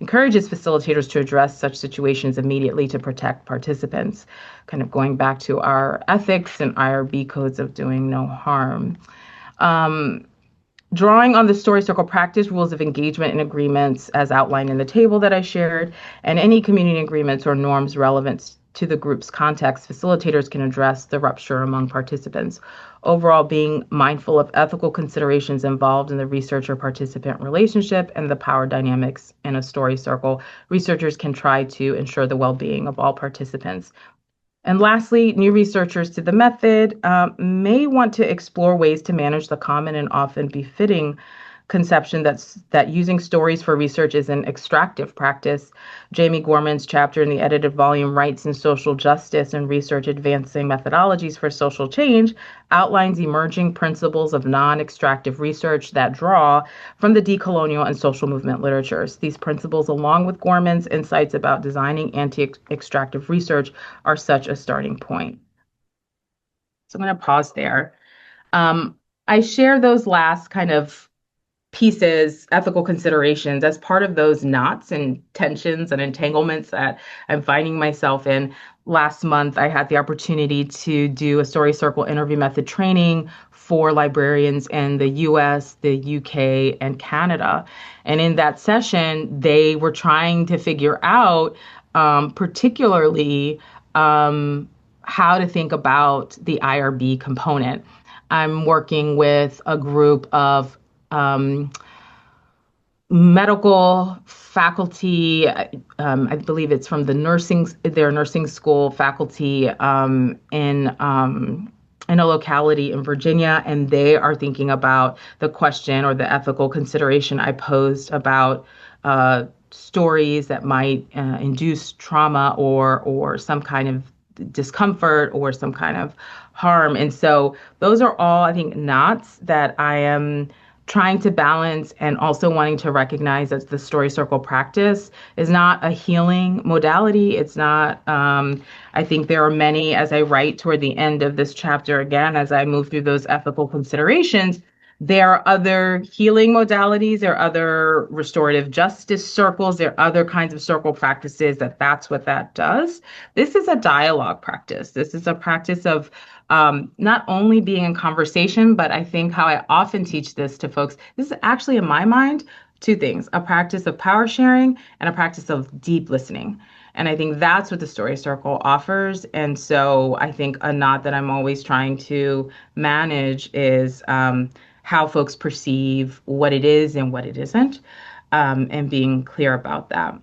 facilitators to address such situations immediately to protect participants, kind of going back to our ethics and IRB codes of doing no harm. Drawing on the story circle practice rules of engagement and agreements as outlined in the table that I shared, and any community agreements or norms relevant to the group's context, facilitators can address the rupture among participants. Overall, being mindful of ethical considerations involved in the researcher-participant relationship and the power dynamics in a story circle, researchers can try to ensure the well-being of all participants. And lastly, new researchers to the method may want to explore ways to manage the common and often befitting conception that using stories for research is an extractive practice. Jamie Gorman's chapter in the edited volume, Rights and Social Justice and Research Advancing Methodologies for Social Change, outlines emerging principles of non-extractive research that draw from the decolonial and social movement literatures. These principles, along with Gorman's insights about designing anti-extractive research, are such a starting point. So I'm going to pause there. I share those last kind of pieces, ethical considerations, as part of those knots and tensions and entanglements that I'm finding myself in. Last month, I had the opportunity to do a story circle interview method training for librarians in the US, the UK, and Canada. And in that session, they were trying to figure out particularly how to think about the IRB component. I'm working with a group of medical faculty, I believe it's from their nursing school faculty in a locality in Virginia, and they are thinking about the question or the ethical consideration I posed about stories that might induce trauma or some kind of discomfort or some kind of harm. And so those are all, I think, knots that I am trying to balance, and also wanting to recognize that the story circle practice is not a healing modality. It's not, I think there are many, as I write toward the end of this chapter, again, as I move through those ethical considerations, there are other healing modalities, there are other restorative justice circles, there are other kinds of circle practices that's what that does. This is a dialogue practice. This is a practice of not only being in conversation, but I think how I often teach this to folks, this is actually, in my mind, two things: a practice of power sharing and a practice of deep listening. And I think that's what the story circle offers. And so I think a knot that I'm always trying to manage is how folks perceive what it is and what it isn't, and being clear about that.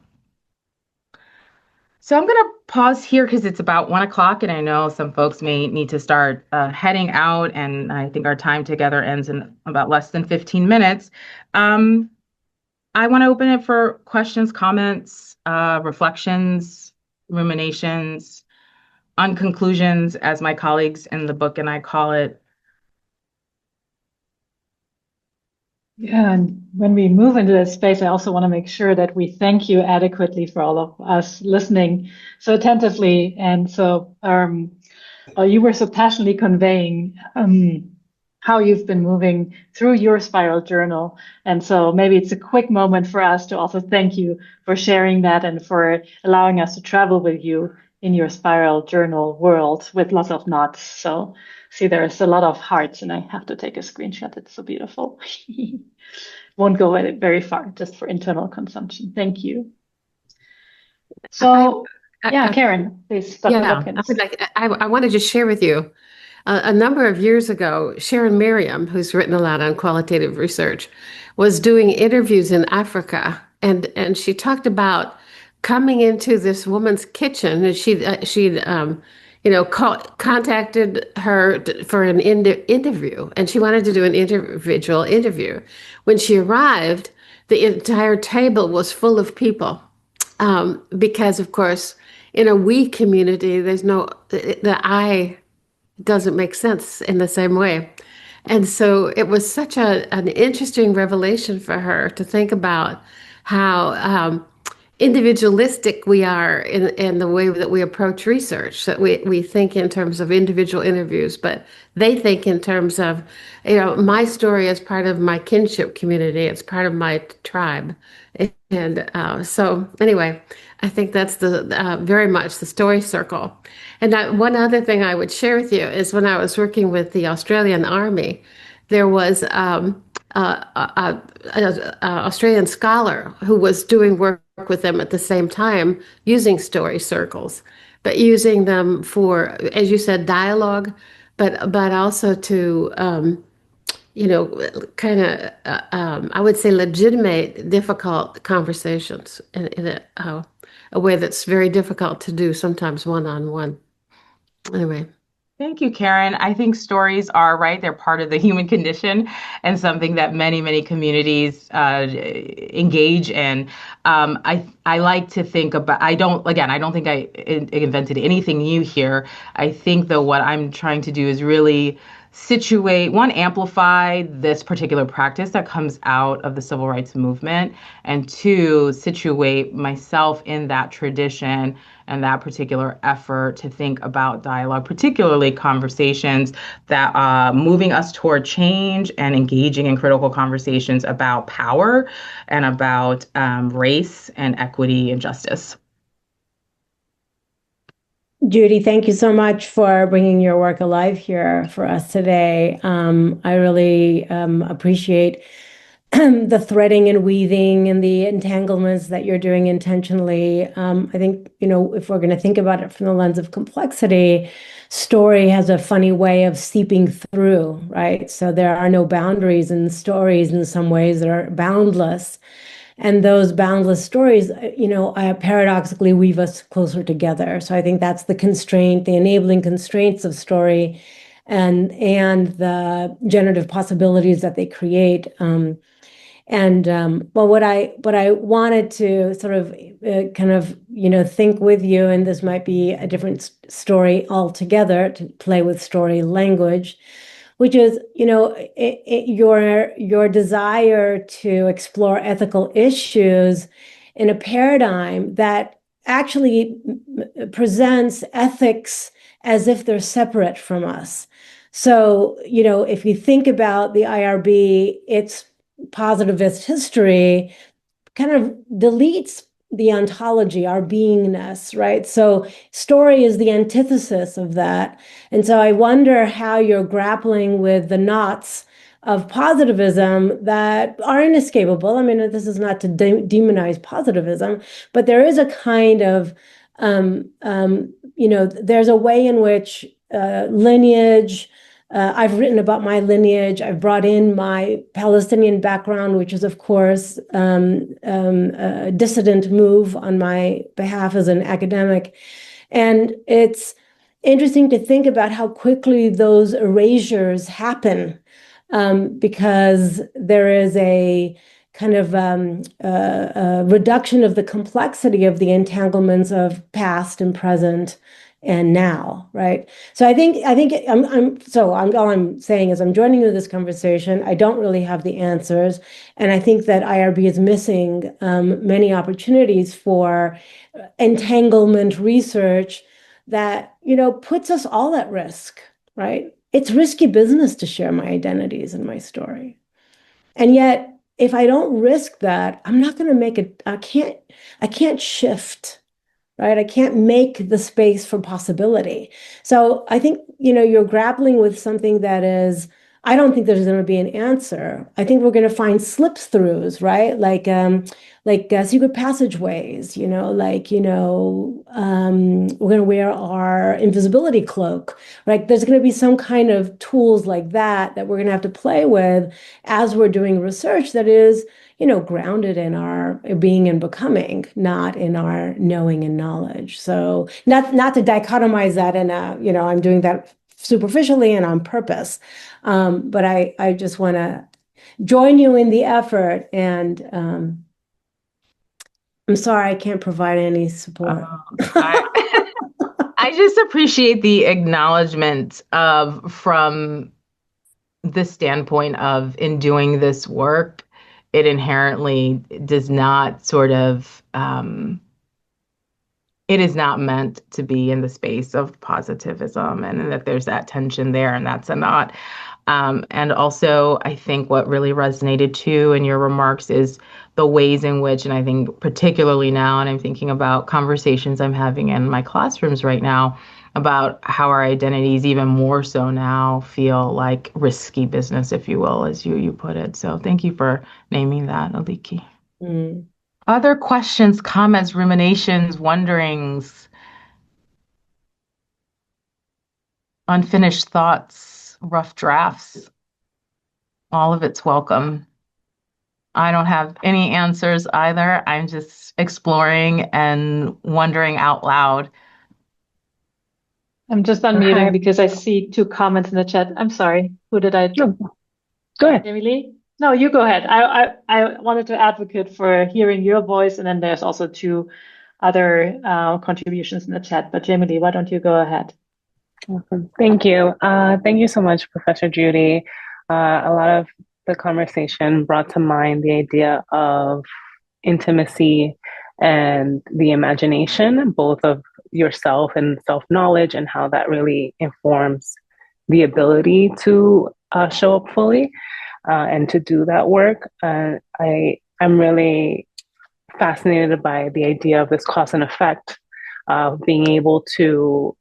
So I'm going to pause here because it's about 1:00, and I know some folks may need to start heading out, and I think our time together ends in about less than 15 minutes. I want to open it for questions, comments, reflections, ruminations, on conclusions, as my colleagues in the book and I call it. Yeah, and when we move into this space, I also want to make sure that we thank you adequately for all of us listening so attentively. And so you were so passionately conveying how you've been moving through your spiral journal. And so maybe it's a quick moment for us to also thank you for sharing that and for allowing us to travel with you in your spiral journal world with lots of knots. So see, there's a lot of hearts, and I have to take a screenshot. It's so beautiful. Won't go very far, just for internal consumption. Thank you. So, Karen, please. Dr. Hopkins. I wanted to share with you, a number of years ago, Sharon Merriam, who's written a lot on qualitative research, was doing interviews in Africa, and she talked about coming into this woman's kitchen, and she'd contacted her for an interview, and she wanted to do an individual interview. When she arrived, the entire table was full of people, because, of course, in a we community, the I doesn't make sense in the same way. And so it was such an interesting revelation for her to think about how individualistic we are in the way that we approach research, that we think in terms of individual interviews, but they think in terms of, my story is part of my kinship community. It's part of my tribe. And so anyway, I think that's very much the story circle. And one other thing I would share with you is when I was working with the Australian Army, there was an Australian scholar who was doing work with them at the same time using story circles, but using them for, as you said, dialogue, but also to kind of I would say legitimate difficult conversations in a way that's very difficult to do sometimes one-on-one. Anyway. Thank you, Karen. I think stories are right. They're part of the human condition and something that many, many communities engage in. I like to think about, I don't think I invented anything new here. I think, though, what I'm trying to do is really amplify this particular practice that comes out of the civil rights movement, and two, situate myself in that tradition and that particular effort to think about dialogue, particularly conversations that are moving us toward change and engaging in critical conversations about power and about race and equity and justice. Judy, thank you so much for bringing your work alive here for us today. I really appreciate the threading and weaving and the entanglements that you're doing intentionally. I think, if we're going to think about it from the lens of complexity, story has a funny way of seeping through, right? So there are no boundaries in stories in some ways that are boundless. And those boundless stories, paradoxically weave us closer together. So I think that's the constraint, the enabling constraints of story and the generative possibilities that they create. What I wanted to sort of think with you, and this might be a different story altogether, to play with story language, which is, your desire to explore ethical issues in a paradigm that actually presents ethics as if they're separate from us. So, if you think about the IRB, its positivist history kind of deletes the ontology, our beingness, right? So story is the antithesis of that. And so I wonder how you're grappling with the knots of positivism that are inescapable. I mean, this is not to demonize positivism, but there is a kind of, there's a way in which lineage, I've written about my lineage. I've brought in my Palestinian background, which is, of course, a dissident move on my behalf as an academic. And it's interesting to think about how quickly those erasures happen, because there is a kind of a reduction of the complexity of the entanglements of past and present and now, right? So I think all I'm saying is I'm joining you in this conversation. I don't really have the answers, and I think that IRB is missing many opportunities for entanglement research that puts us all at risk, right? It's risky business to share my identities and my story, and yet if I don't risk that, I'm not going to make it. I can't shift. Right? I can't make the space for possibility. So I think, you're grappling with something that is, I don't think there's going to be an answer. I think we're going to find slip-throughs, right? Like secret passageways, we're going to wear our invisibility cloak, right? There's going to be some kind of tools like that we're going to have to play with as we're doing research that is, grounded in our being and becoming, not in our knowing and knowledge. So not to dichotomize that in I'm doing that superficially and on purpose. But I just want to join you in the effort, and I'm sorry I can't provide any support. I just appreciate the acknowledgement from the standpoint of, in doing this work, it inherently does not sort of, it is not meant to be in the space of positivism, and that there's that tension there, and that's a not. And also, I think what really resonated too in your remarks is the ways in which, and I think particularly now, and I'm thinking about conversations I'm having in my classrooms right now about how our identities, even more so now, feel like risky business, if you will, as you put it. So thank you for naming that, Aliki. Other questions, comments, ruminations, wonderings, unfinished thoughts, rough drafts? All of it's welcome. I don't have any answers either. I'm just exploring and wondering out loud. I'm just unmuting because I see 2 comments in the chat. I'm sorry. Who did I? No, go ahead. Jamie Lee? No, you go ahead. I wanted to advocate for hearing your voice, and then there's also 2 other contributions in the chat. But Jamie Lee, why don't you go ahead? Awesome. Thank you. Thank you so much, Professor Judy. A lot of the conversation brought to mind the idea of intimacy and the imagination, both of yourself and self-knowledge, and how that really informs the ability to show up fully and to do that work. I'm really fascinated by the idea of this cause and effect of being able to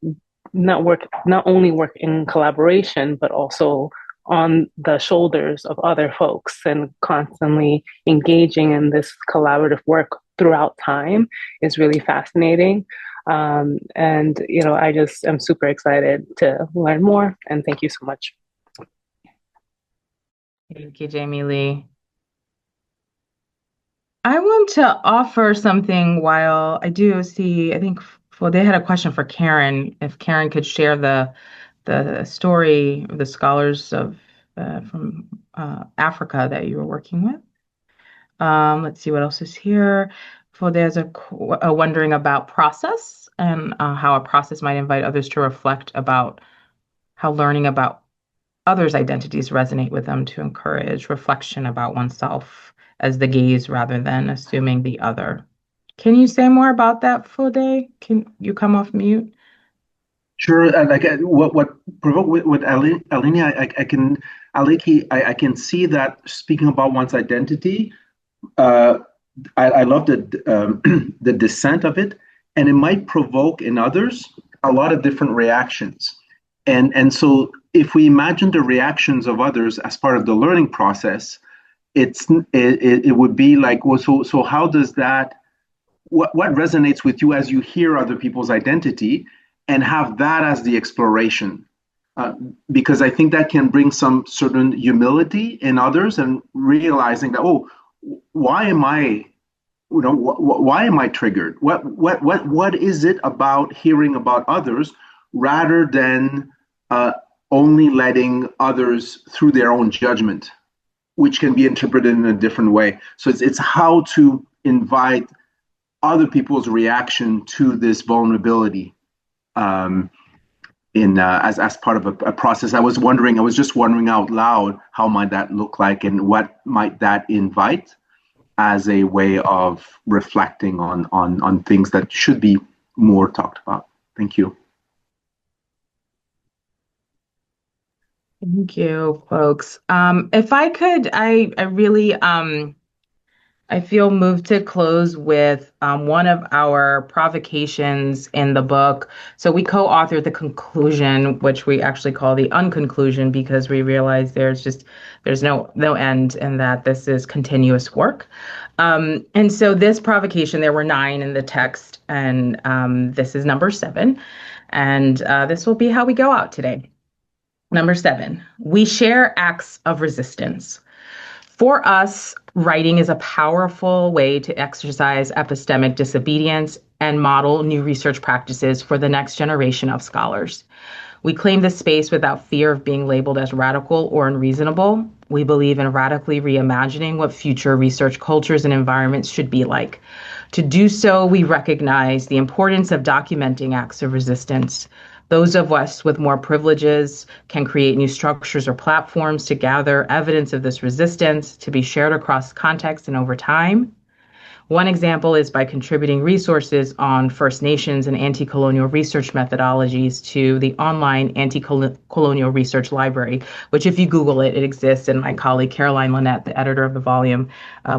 not only work in collaboration, but also on the shoulders of other folks, and constantly engaging in this collaborative work throughout time is really fascinating. And, I just am super excited to learn more, and thank you so much. Thank you, Jamie Lee. I want to offer something while I do see, I think they had a question for Karen, if Karen could share the story of the scholars from Africa that you were working with. Let's see what else is here. There's a wondering about process, and how a process might invite others to reflect about how learning about others' identities resonate with them, to encourage reflection about oneself as the gaze rather than assuming the other. Can you say more about that, Fude? Can you come off mute? Sure. What provoked with Alini, I can see that speaking about one's identity. I love the dissent of it, and it might provoke in others a lot of different reactions. And so if we imagine the reactions of others as part of the learning process, it would be like, well, so how does that, what resonates with you as you hear other people's identity, and have that as the exploration? Because I think that can bring some certain humility in others, and realizing that, why am I triggered? What is it about hearing about others, rather than only letting others through their own judgment, which can be interpreted in a different way. So it's how to invite other people's reaction to this vulnerability as part of a process. I was just wondering out loud, how might that look like, and what might that invite as a way of reflecting on things that should be more talked about. Thank you. Thank you, folks. If I could, I really, I feel moved to close with one of our provocations in the book. So we co-authored the conclusion, which we actually call the unconclusion, because we realize there's no end, and that this is continuous work. And so this provocation, there were 9 in the text, and this is number 7. And this will be how we go out today. Number 7, we share acts of resistance. For us, writing is a powerful way to exercise epistemic disobedience and model new research practices for the next generation of scholars. We claim this space without fear of being labeled as radical or unreasonable. We believe in radically reimagining what future research cultures and environments should be like. To do so, we recognize the importance of documenting acts of resistance, Those of us with more privileges can create new structures or platforms to gather evidence of this resistance to be shared across context and over time. One example is by contributing resources on First Nations and anti-colonial research methodologies to the online anti-colonial research library, which if you Google it, it exists, and my colleague Caroline Lynette, the editor of the volume,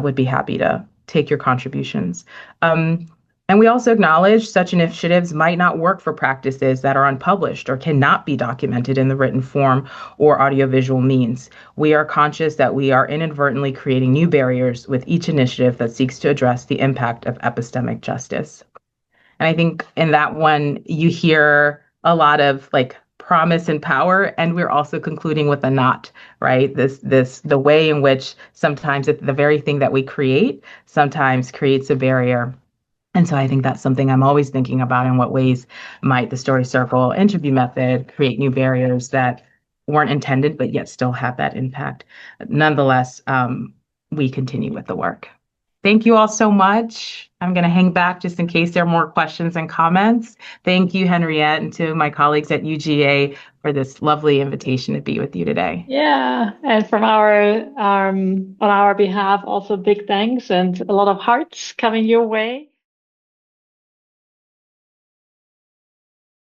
would be happy to take your contributions. And we also acknowledge such initiatives might not work for practices that are unpublished or cannot be documented in the written form or audiovisual means. We are conscious that we are inadvertently creating new barriers with each initiative that seeks to address the impact of epistemic justice. And I think in that one, you hear a lot of like promise and power, and we're also concluding with a not, right? The way in which sometimes the very thing that we create sometimes creates a barrier. And so I think that's something I'm always thinking about, in what ways might the story circle interview method create new barriers that weren't intended, but yet still have that impact. Nonetheless, we continue with the work. Thank you all so much. I'm going to hang back just in case there are more questions and comments. Thank you, Henriette, and to my colleagues at UGA for this lovely invitation to be with you today. Yeah, and from on our behalf, also big thanks and a lot of hearts coming your way.